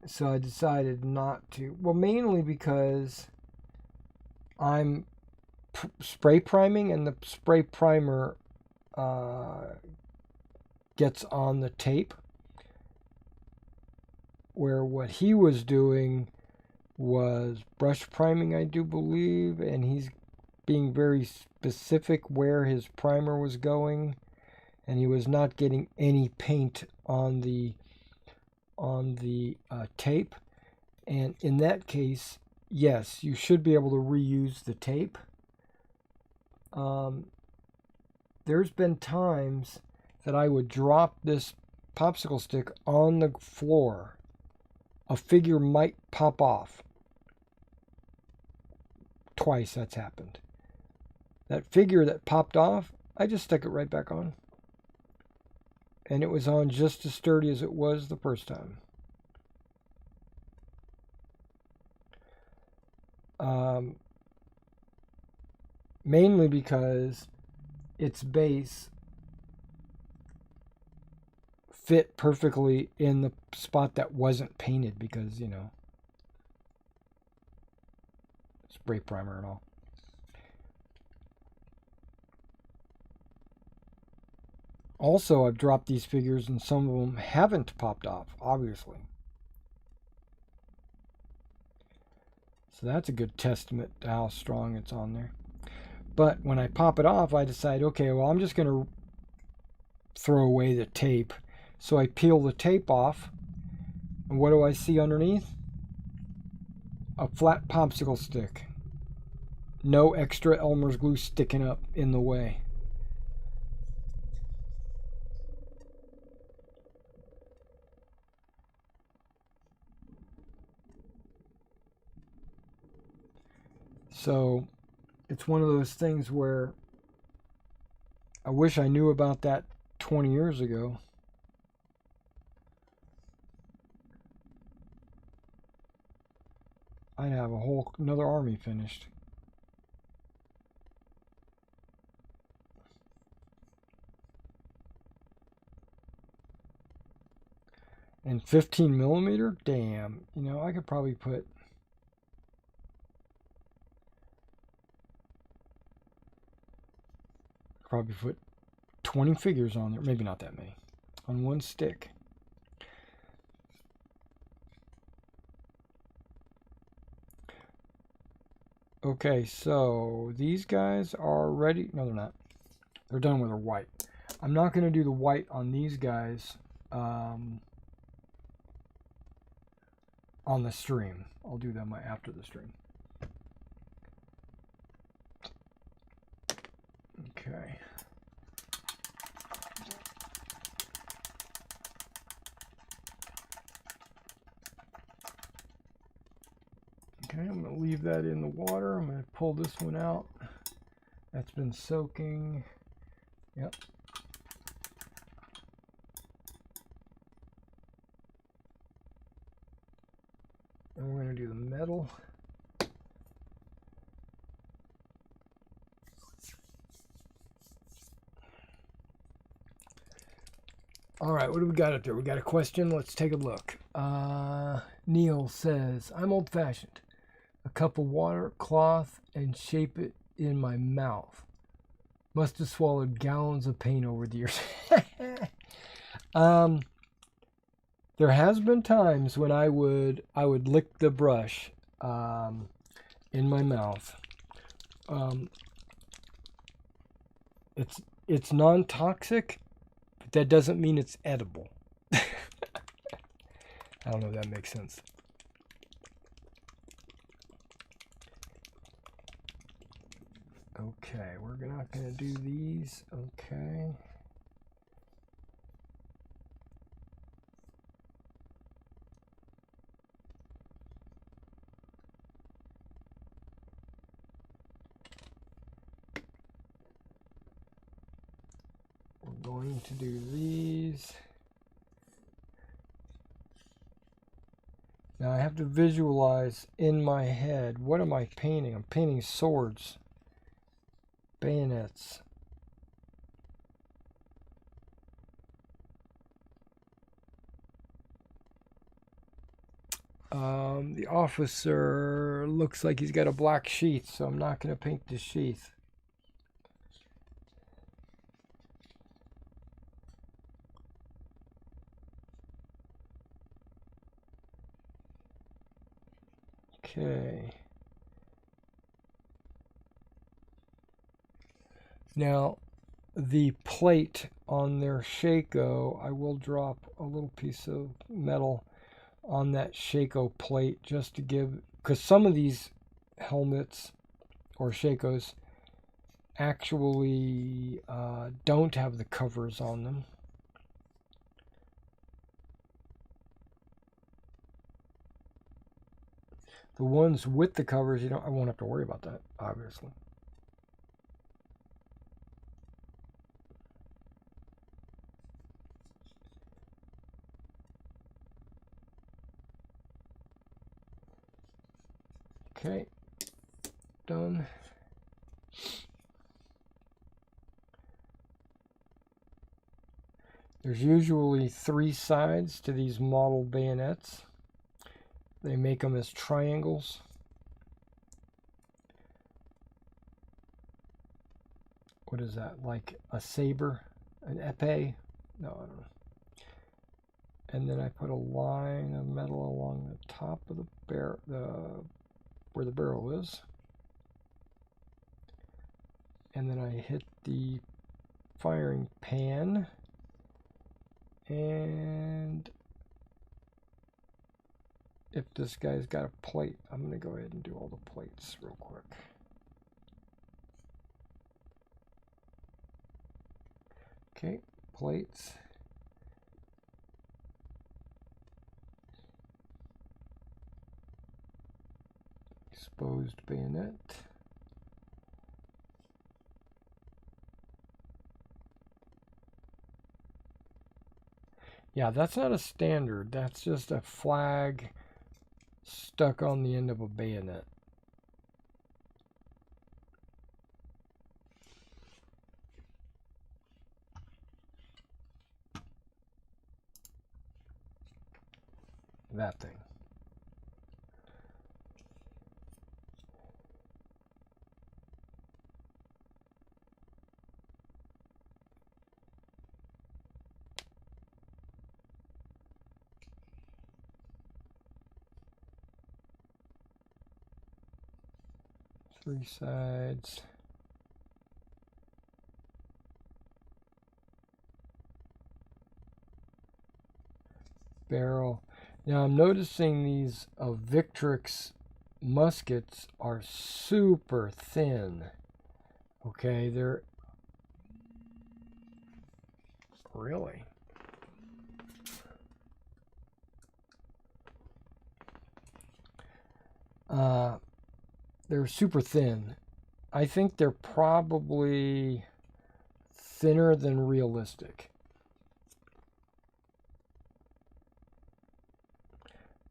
So I decided not to. Well, mainly because I'm spray priming, and the spray primer gets on the tape. Where what he was doing was brush priming, I do believe, and he's being very specific where his primer was going, and he was not getting any paint on the tape. And in that case, yes, you should be able to reuse the tape. There's been times that I would drop this popsicle stick on the floor. A figure might pop off. twice that's happened. That figure that popped off, I just stuck it right back on. And it was on just as sturdy as it was the first time. Mainly because its base fit perfectly in the spot that wasn't painted because, you know, spray primer and all. Also, I've dropped these figures and some of them haven't popped off, obviously. So that's a good testament to how strong it's on there. But when I pop it off, I decide, okay, well, I'm just going to throw away the tape. So I peel the tape off. And what do I see underneath? A flat popsicle stick. No extra Elmer's glue sticking up in the way. So it's one of those things where I wish I knew about that 20 years ago. I'd have another army finished. And 15 millimeter? Damn. You know, I could probably put... Probably put 20 figures on there. Maybe not that many. On one stick. Okay, so these guys are ready. No, they're not. They're done with their white. I'm not going to do the white on these guys on the stream. I'll do them after the stream. Okay. Okay, I'm going to leave that in the water. I'm going to pull this one out. That's been soaking. Yep. And we're going to do the metal. All right, what do we got up there? We got a question. Let's take a look. Neil says, I'm old-fashioned. A cup of water, cloth, and shape it in my mouth. Must have swallowed gallons of paint over the years. There has been times when I would lick the brush in my mouth. It's non-toxic, but that doesn't mean it's edible. I don't know if that makes sense. Okay, we're not going to do these. Okay. We're going to do these. Now I have to visualize in my head, what am I painting? I'm painting swords. Bayonets. The officer looks like he's got a black sheath, so I'm not going to paint the sheath. Okay. Now, the plate on their Shako, I will drop a little piece of metal on that Shako plate just to give, because some of these helmets or Shakos actually don't have the covers on them. The ones with the covers, I won't have to worry about that, obviously. Okay, done. There's usually 3 sides to these model bayonets. They make them as triangles. What is that, like a saber, an épée? No, I don't know. And then I put a line of metal along the top of the barrel, where the barrel is. And then I hit the firing pan. And if this guy's got a plate, I'm going to go ahead and do all the plates real quick. Okay, plates. Exposed bayonet. Yeah, that's not a standard. That's just a flag stuck on the end of a bayonet. That thing. Three sides. Barrel. Now I'm noticing these Victrix muskets are super thin. Okay, they're really. They're super thin. I think they're probably thinner than realistic.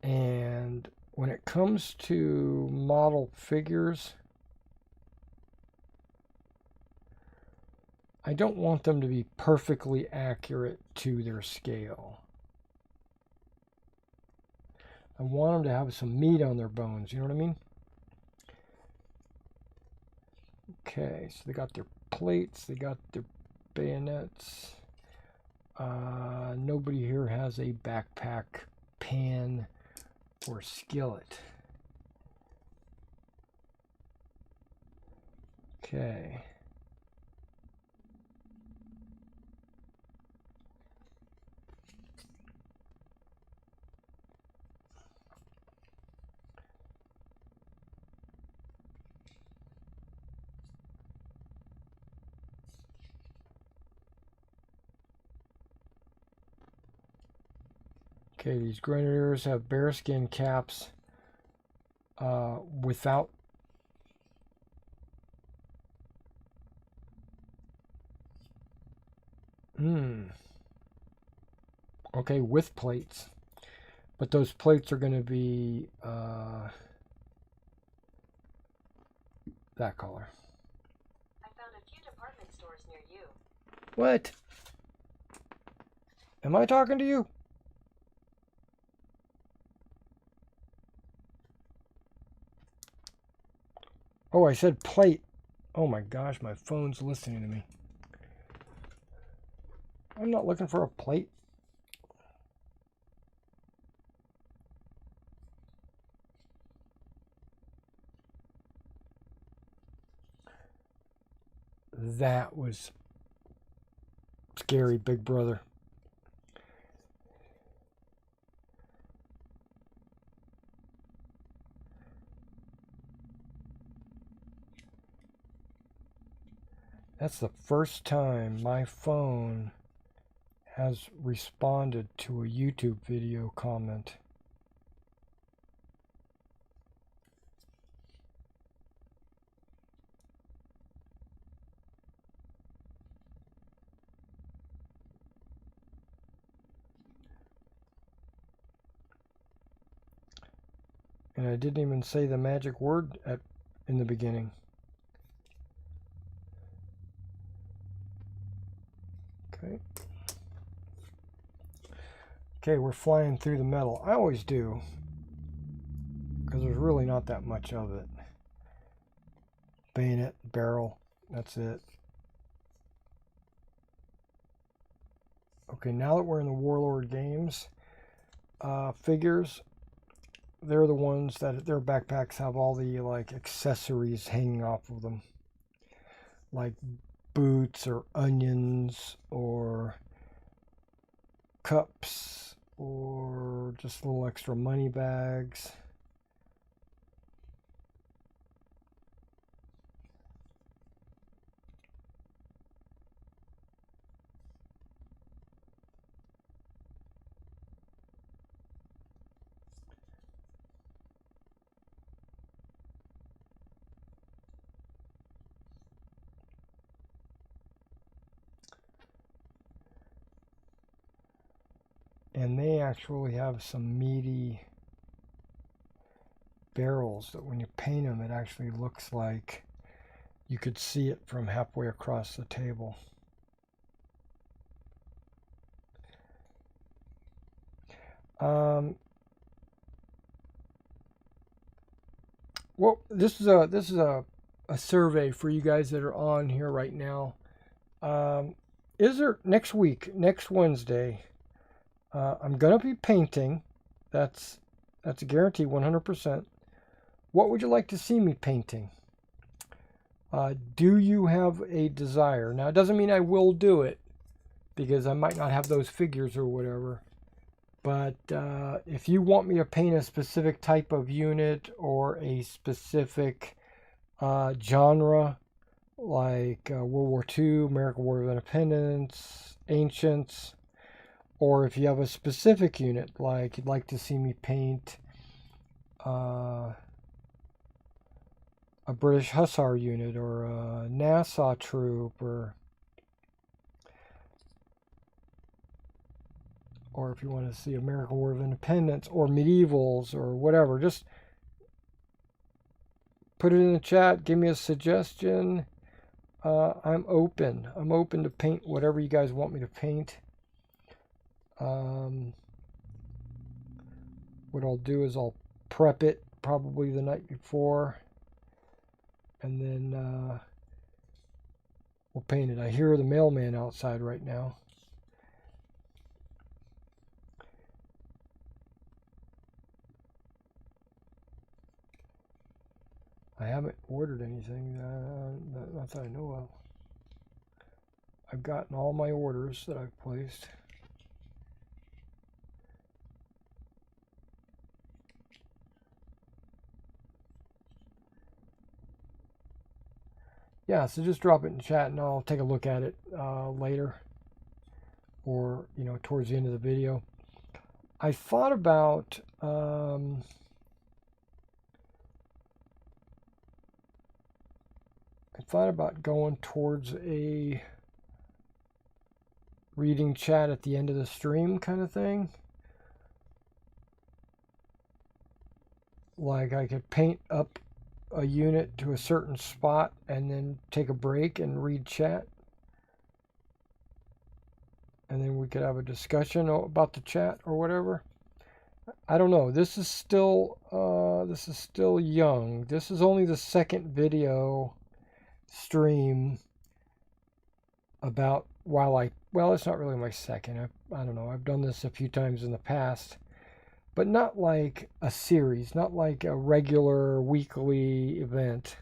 And when it comes to model figures, I don't want them to be perfectly accurate to their scale. I want them to have some meat on their bones, you know what I mean? Okay, so they got their plates, they got their bayonets. Nobody here has a backpack pan or skillet. Okay. Okay, these grenadiers have bearskin caps without okay, with plates. But those plates are going to be that color. I found a few department stores near you. What? Am I talking to you? Oh, I said plate. Oh my gosh, my phone's listening to me. I'm not looking for a plate. That was scary, big brother. That's the first time my phone has responded to a YouTube video comment. And I didn't even say the magic word in the beginning. Okay. Okay, we're flying through the metal. I always do, because there's really not that much of it. Bayonet, barrel, that's it. Okay, now that we're in the Warlord games, figures, they're the ones that their backpacks have all the like accessories hanging off of them, like boots or onions or cups or just little extra money bags. And they actually have some meaty barrels that when you paint them, it actually looks like you could see it from halfway across the table. Well, this is a survey for you guys that are on here right now. Is there next week, next Wednesday? I'm gonna be painting. That's a guarantee, 100%. What would you like to see me painting? Do you have a desire? Now, it doesn't mean I will do it, because I might not have those figures or whatever. But if you want me to paint a specific type of unit or a specific genre, like World War II, American War of Independence, Ancients, or if you have a specific unit, like you'd like to see me paint a British Hussar unit or a Nassau troop, or if you want to see American War of Independence or medievals or whatever, just put it in the chat. Give me a suggestion. I'm open. I'm open to paint whatever you guys want me to paint. What I'll do is I'll prep it probably the night before, and then we'll paint it. I hear the mailman outside right now. I haven't ordered anything, not that I know of. I've gotten all my orders that I've placed. Yeah, so just drop it in chat and I'll take a look at it later, or towards the end of the video. I thought about going towards a reading chat at the end of the stream kind of thing. Like I could paint up a unit to a certain spot and then take a break and read chat. And then we could have a discussion about the chat or whatever. I don't know. This is still young. This is only the second video stream about well, it's not really my second. I don't know. I've done this a few times in the past, but not like a series, not like a regular weekly event.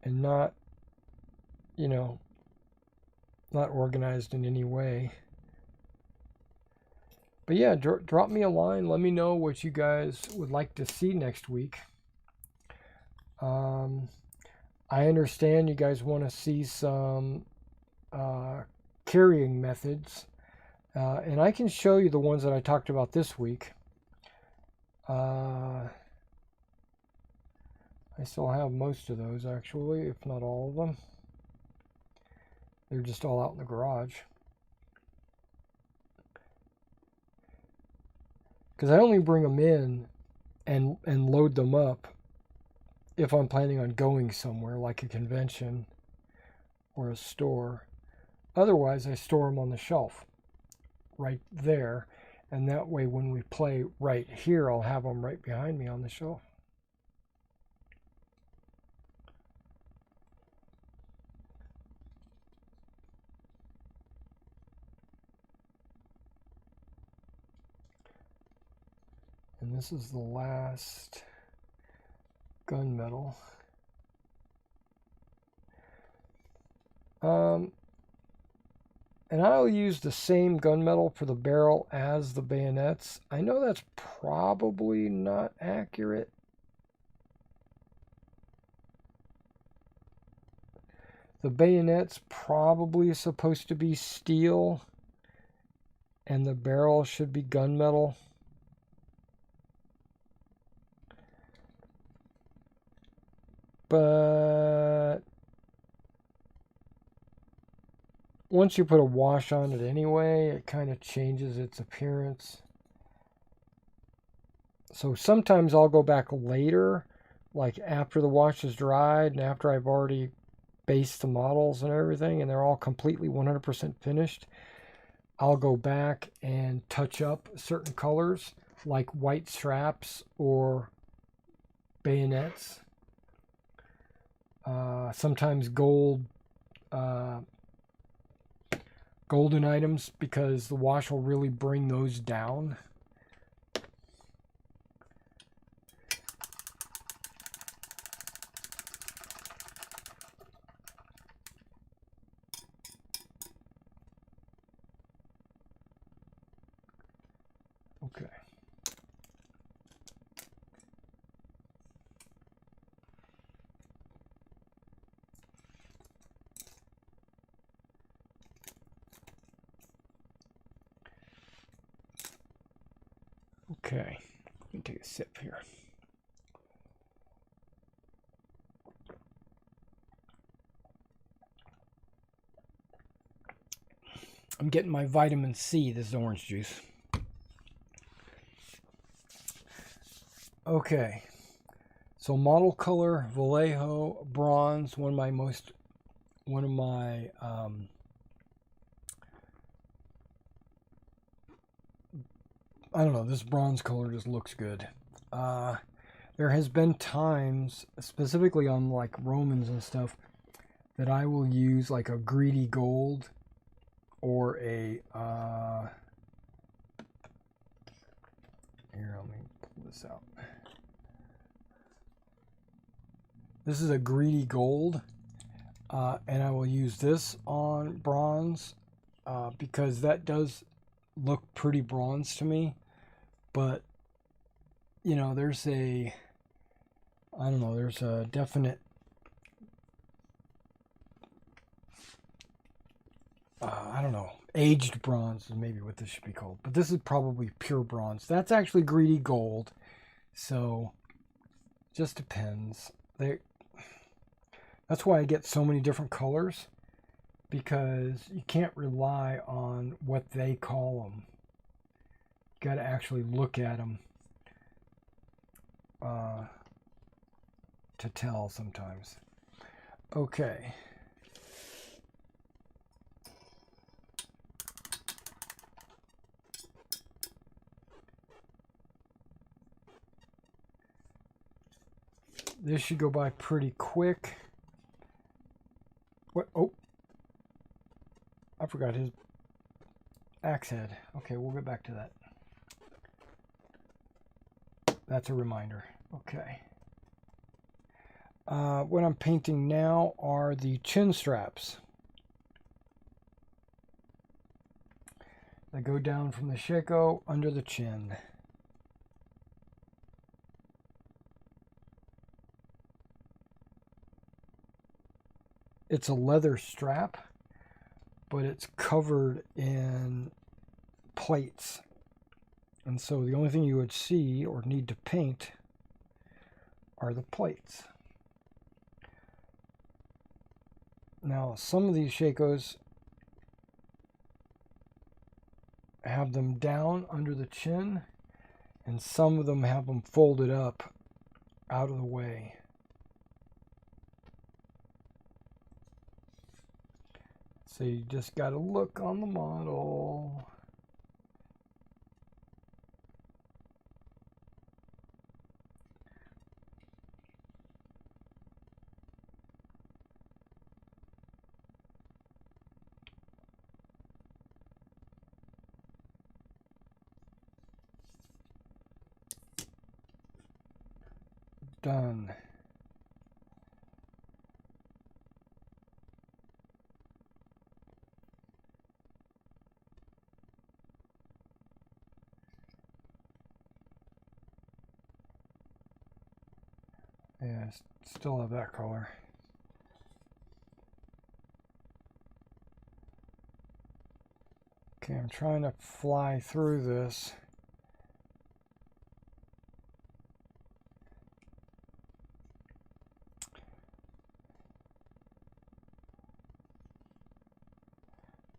And not, not organized in any way. But yeah, drop me a line. Let me know what you guys would like to see next week. I understand you guys want to see some carrying methods. And I can show you the ones that I talked about this week. I still have most of those, actually, if not all of them. They're just all out in the garage. because I only bring them in and load them up if I'm planning on going somewhere like a convention or a store. Otherwise, I store them on the shelf right there, and that way when we play right here, I'll have them right behind me on the shelf. And this is the last gunmetal. And I'll use the same gunmetal for the barrel as the bayonets. I know that's probably not accurate. The bayonet's probably supposed to be steel, and the barrel should be gunmetal. But once you put a wash on it anyway, it kind of changes its appearance. So sometimes I'll go back later, like after the wash is dried and after I've already based the models and everything, and they're all completely 100% finished. I'll go back and touch up certain colors, like white straps or bayonets. Sometimes golden items, because the wash will really bring those down. Okay. Okay, let me take a sip here. I'm getting my vitamin C. This is orange juice. Okay, so model color Vallejo bronze. One of my I don't know, this bronze color just looks good. There has been times, specifically on like Romans and stuff, that I will use like a greedy gold or a here, let me pull this out. This is a greedy gold, and I will use this on bronze because that does look pretty bronze to me. But you know, there's a definite aged bronze is maybe what this should be called, but this is probably pure bronze. That's actually greedy gold, so just depends. That's why I get so many different colors, because you can't rely on what they call them. You got to actually look at them to tell sometimes. Okay. This should go by pretty quick. What? Oh, I forgot his axe head. Okay, we'll get back to that. That's a reminder. Okay. What I'm painting now are the chin straps that go down from the shako under the chin. It's a leather strap, but it's covered in plates. And so the only thing you would see or need to paint are the plates. Now, some of these shakos have them down under the chin, And some of them have them folded up out of the way. So you just got to look on the model. Done. Yeah, still have that color. Okay, I'm trying to fly through this.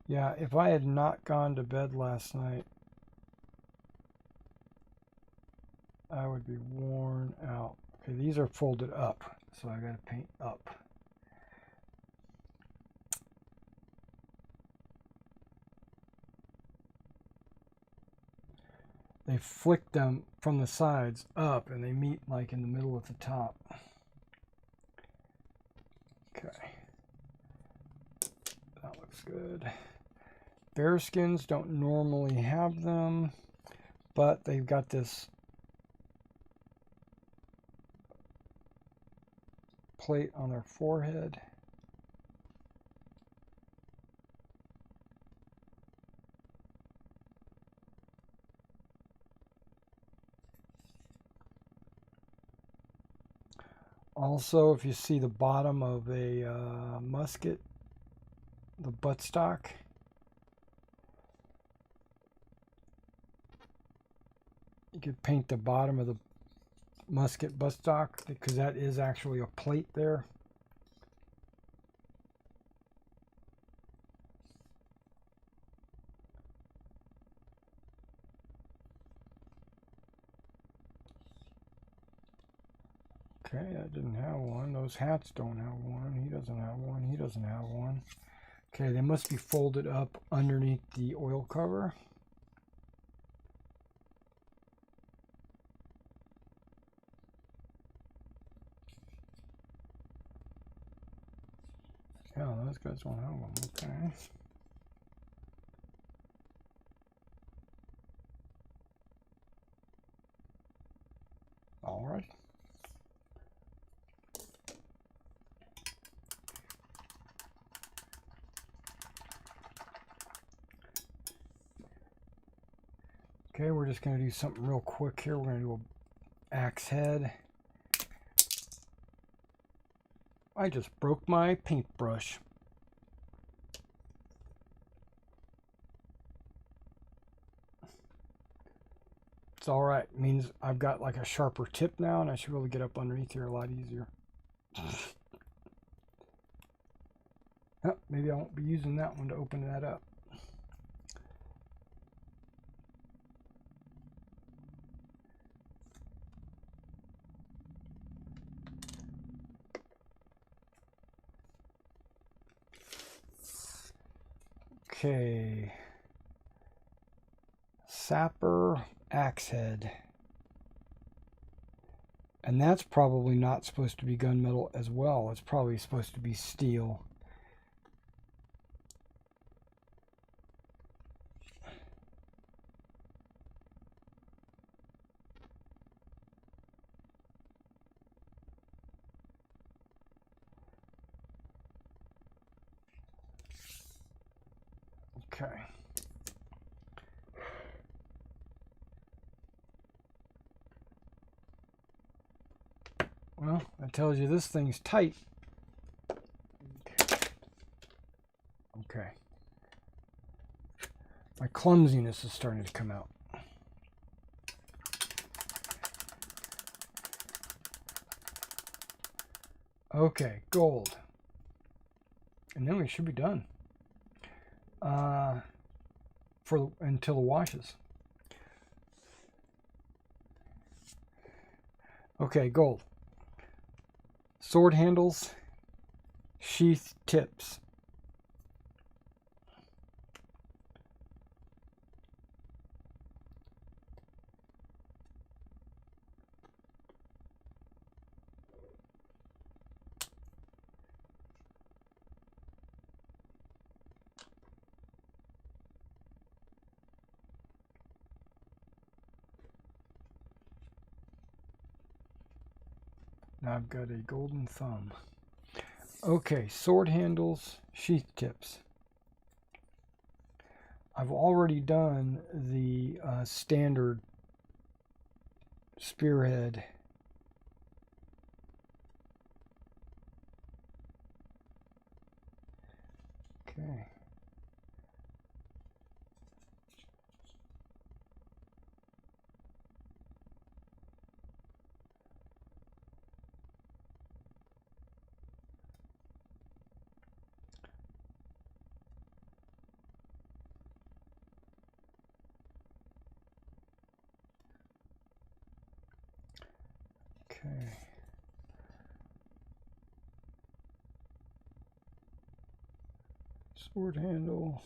Yeah, if I had not gone to bed last night, I would be worn out. Okay, these are folded up, so I gotta paint up. They flick them from the sides up and they meet like in the middle of the top. Okay. That looks good. Bearskins don't normally have them, but they've got this plate on their forehead. Also, if you see the bottom of a musket, the buttstock, you could paint the bottom of the musket buttstock because that is actually a plate there. Okay, that didn't have one. Those hats don't have one. He doesn't have one. He doesn't have one. Okay, they must be folded up underneath the oil cover. Yeah, those guys don't have them. Okay. All right. Okay, we're just going to do something real quick here. We're going to do a axe head. I just broke my paintbrush. It's all right. It means I've got like a sharper tip now, and I should be able to get up underneath here a lot easier. Oh, maybe I won't be using that one to open that up. Okay. Sapper axe head. And that's probably not supposed to be gunmetal as well. It's probably supposed to be steel. Okay. Well, that tells you this thing's tight. Okay. My clumsiness is starting to come out. Okay, gold. And then we should be done. Until it washes. Okay, gold. Sword handles, sheath tips. Now I've got a golden thumb. Okay, sword handles, sheath tips. I've already done the standard spearhead. Okay. Okay. Sword handle,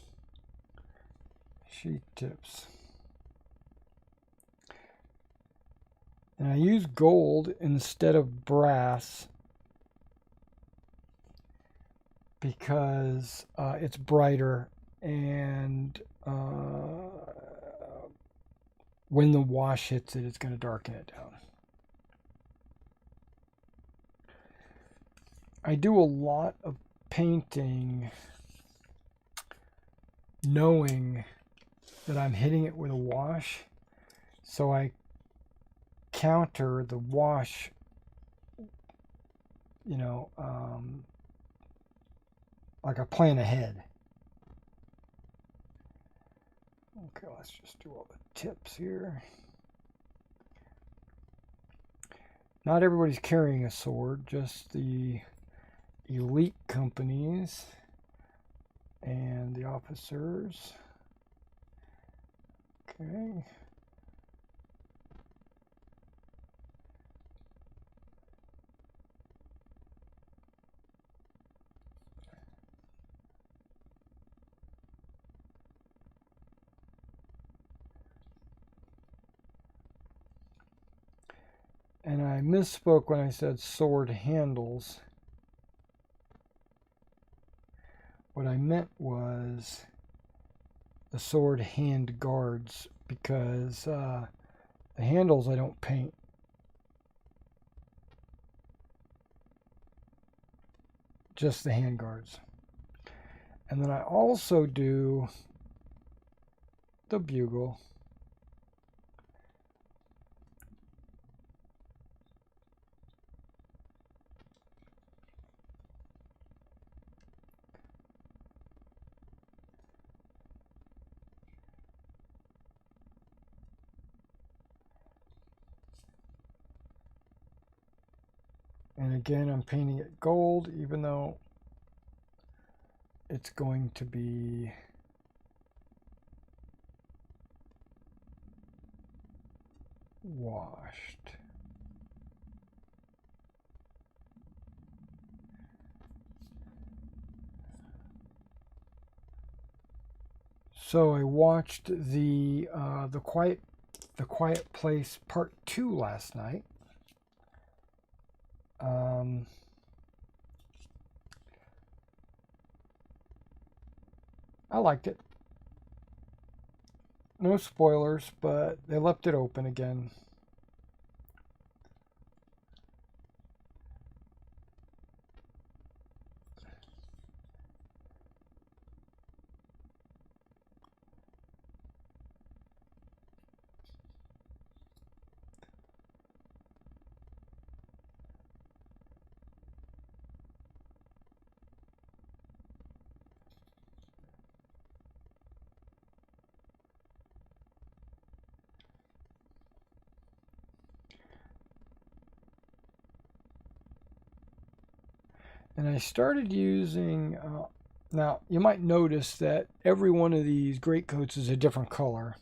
sheath tips. And I use gold instead of brass because it's brighter, and when the wash hits it, it's going to darken it down. I do a lot of painting knowing that I'm hitting it with a wash, so I counter the wash, you know, like I plan ahead. Okay, let's just do all the tips here. Not everybody's carrying a sword, just the elite companies and the officers. Okay. And I misspoke when I said sword handles. What I meant was the sword hand guards, because the handles I don't paint. Just the hand guards. And then I also do the bugle. And again, I'm painting it gold, even though it's going to be washed. So I watched the Quiet Place Part 2 last night. I liked it. No spoilers, but they left it open again. And I started using, now you might notice that every one of these greatcoats is a different color.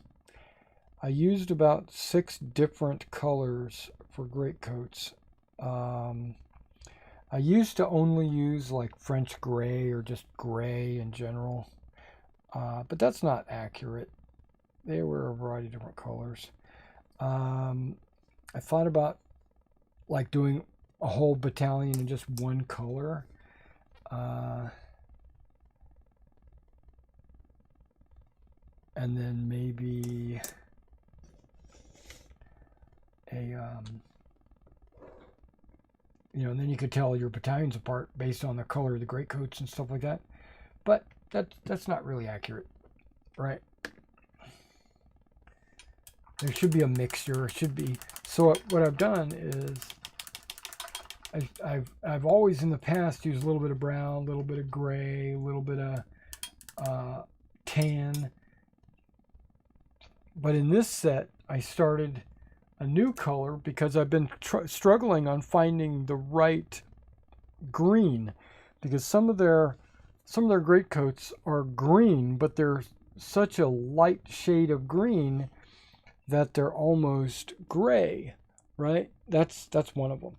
I used about 6 different colors for greatcoats. I used to only use like French gray or just gray in general, but that's not accurate. They were a variety of different colors. I thought about like doing a whole battalion in just one color. And then maybe a, and then you could tell your battalions apart based on the color of the greatcoats and stuff like that. But that's not really accurate, right? There should be a mixture. It should be. So what I've done is I've always in the past used a little bit of brown, a little bit of gray, a little bit of tan. But in this set, I started a new color because I've been struggling on finding the right green, because some of their greatcoats are green, but they're such a light shade of green that they're almost gray, right? That's one of them.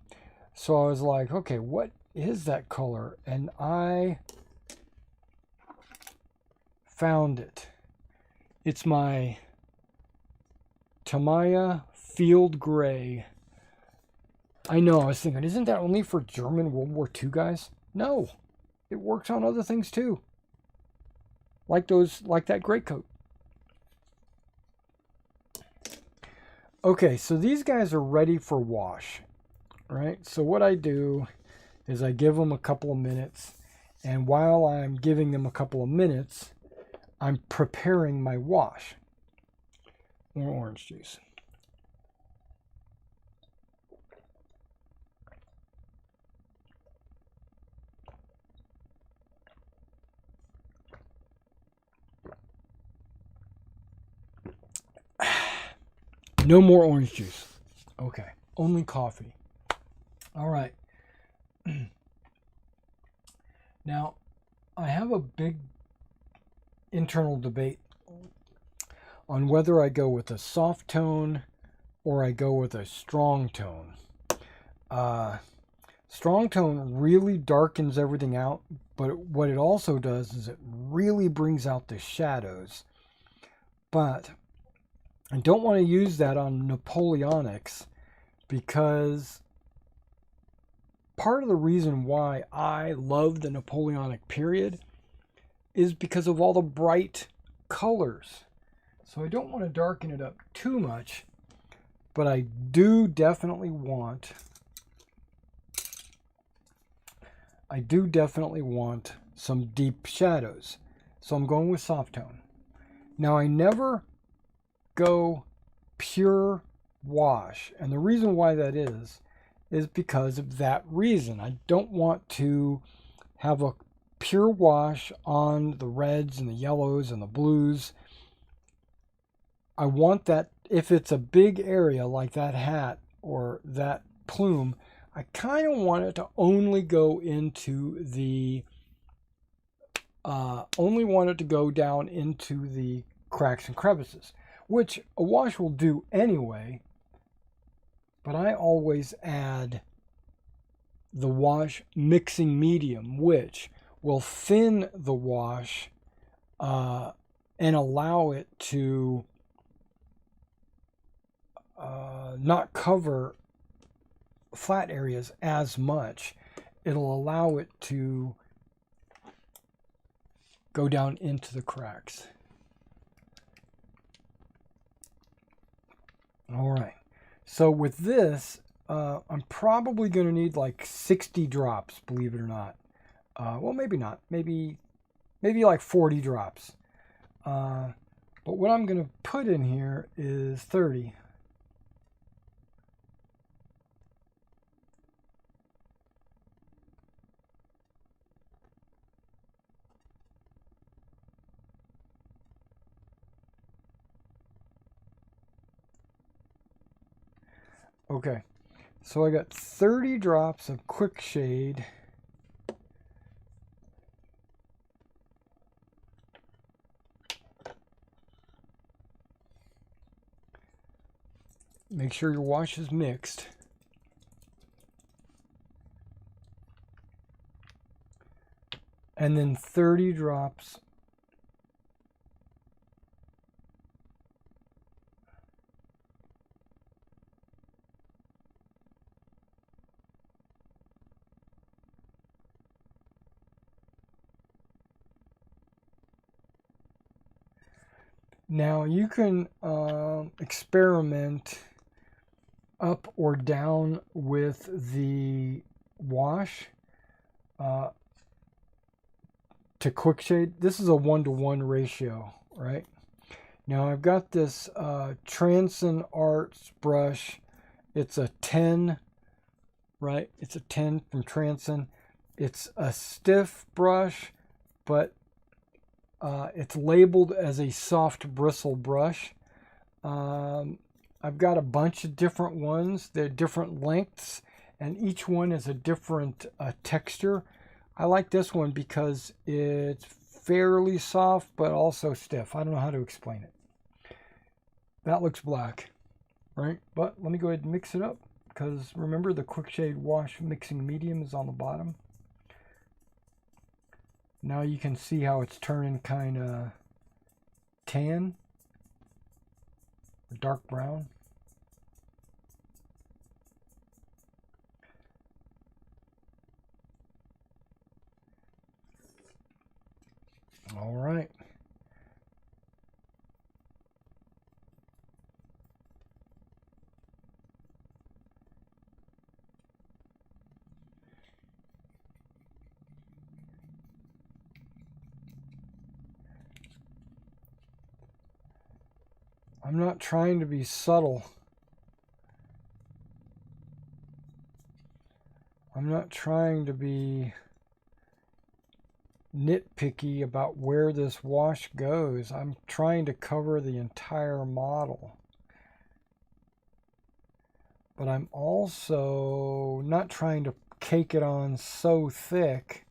So I was like, okay, what is that color? And I found it. It's my Tamiya Field Gray. I know, I was thinking, isn't that only for German World War II guys? No, it works on other things too. Like that greatcoat. Okay, so these guys are ready for wash, right? So what I do is I give them a couple of minutes, and while I'm giving them a couple of minutes, I'm preparing my wash. More orange juice. No more orange juice. Okay. Only coffee. All right. Now, I have a big internal debate on whether I go with a soft tone or I go with a strong tone. Strong tone really darkens everything out, but what it also does is it really brings out the shadows. But I don't want to use that on Napoleonics, because part of the reason why I love the Napoleonic period is because of all the bright colors. So I don't want to darken it up too much, but I do definitely want some deep shadows. So I'm going with soft tone. Now I never go pure wash, and the reason why that is because of that reason. I don't want to have a pure wash on the reds and the yellows and the blues. I want that, if it's a big area like that hat or that plume, I kind of want it to only go into the down into the cracks and crevices, which a wash will do anyway. But I always add the wash mixing medium, which will thin the wash and allow it to not cover flat areas as much. It'll allow it to go down into the cracks. All right. So with this, I'm probably going to need like 60 drops, believe it or not. Well, maybe not. Maybe like 40 drops. But what I'm going to put in here is 30. Okay, so I got 30 drops of quick shade. Make sure your wash is mixed. and then 30 drops. Now you can experiment up or down with the wash to quick shade. This is a 1-to-1 ratio, right? Now I've got this Transon Arts brush. It's a 10, right? It's a 10 from Transon. It's a stiff brush, but it's labeled as a soft bristle brush. I've got a bunch of different ones. They're different lengths, and each one is a different texture. I like this one because it's fairly soft, but also stiff. I don't know how to explain it. That looks black, right? But let me go ahead and mix it up, because remember the quick shade wash mixing medium is on the bottom. Now you can see how it's turning kind of tan, or dark brown. All right. I'm not trying to be subtle. I'm not trying to be nitpicky about where this wash goes. I'm trying to cover the entire model. But I'm also not trying to cake it on so thick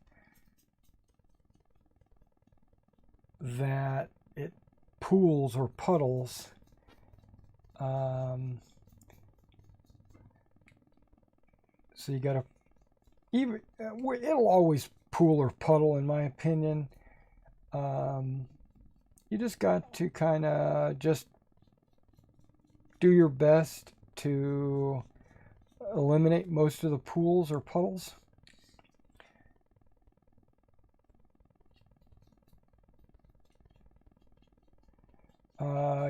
that it pools or puddles. So you gotta, even it'll always pool or puddle in my opinion. You just got to kind of just do your best to eliminate most of the pools or puddles.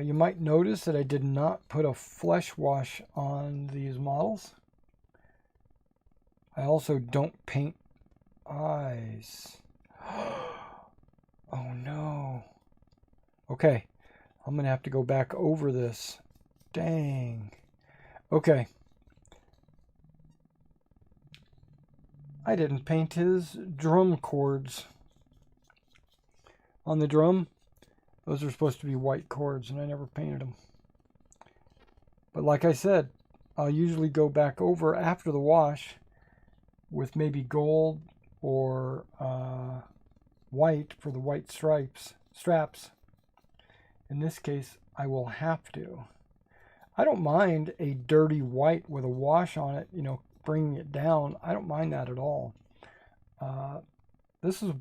You might notice that I did not put a flesh wash on these models. I also don't paint eyes. Oh no. Okay, I'm gonna have to go back over this. Dang. Okay. I didn't paint his drum chords. On the drum, those are supposed to be white chords, and I never painted them. But like I said, I'll usually go back over after the wash with maybe gold or white for the white straps. In this case, I will have to. I don't mind a dirty white with a wash on it, you know, bringing it down. I don't mind that at all. This is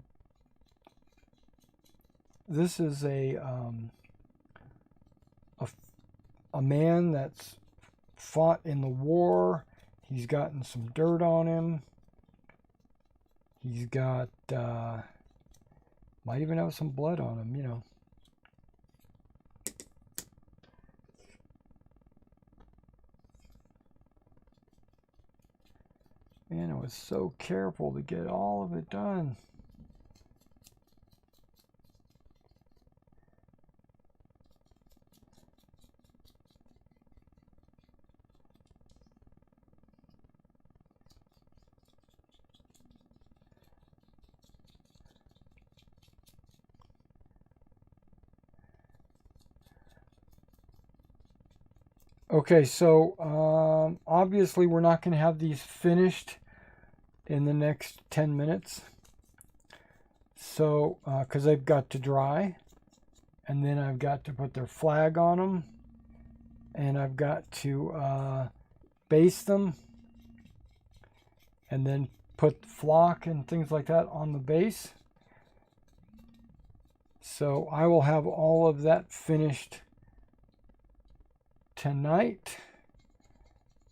a man that's fought in the war. He's gotten some dirt on him. He's got, might even have some blood on him, you know. Man, I was so careful to get all of it done. Okay, so obviously we're not going to have these finished in the next 10 minutes. So, because they've got to dry, and then I've got to put their flag on them, and I've got to base them, and then put flock and things like that on the base. So I will have all of that finished tonight.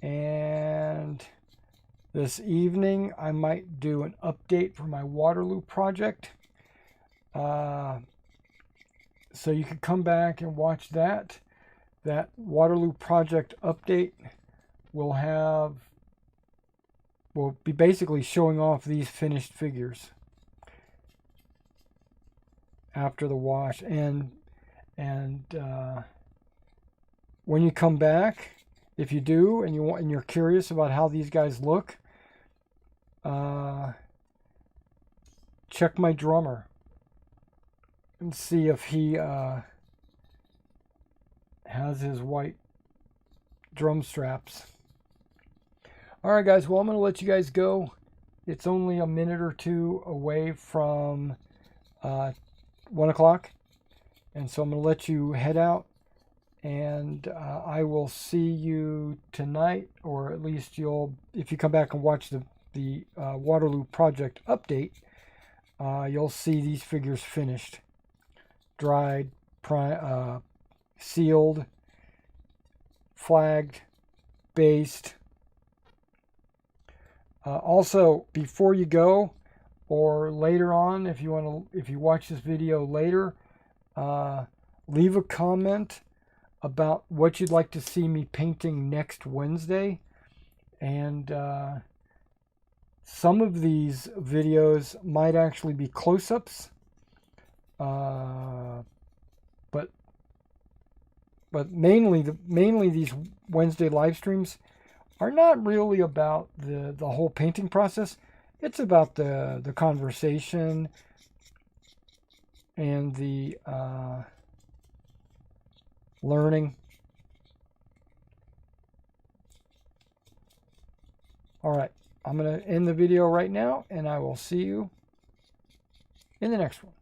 And this evening I might do an update for my Waterloo project. So you can come back and watch that. That Waterloo project update will be basically showing off these finished figures after the wash. And when you come back, if you do and you're curious about how these guys look, check my drummer and see if he has his white drum straps. All right, guys. Well, I'm going to let you guys go. It's only a minute or two away from 1 o'clock. And so I'm going to let you head out. And I will see you tonight, or at least if you come back and watch the Waterloo project update, you'll see these figures finished, dried, sealed, flagged, based. Also, before you go, or later on, if you watch this video later, leave a comment about what you'd like to see me painting next Wednesday. And some of these videos might actually be close-ups, but mainly these Wednesday live streams are not really about the whole painting process. It's about the conversation and the learning. All right, I'm going to end the video right now, and I will see you in the next one.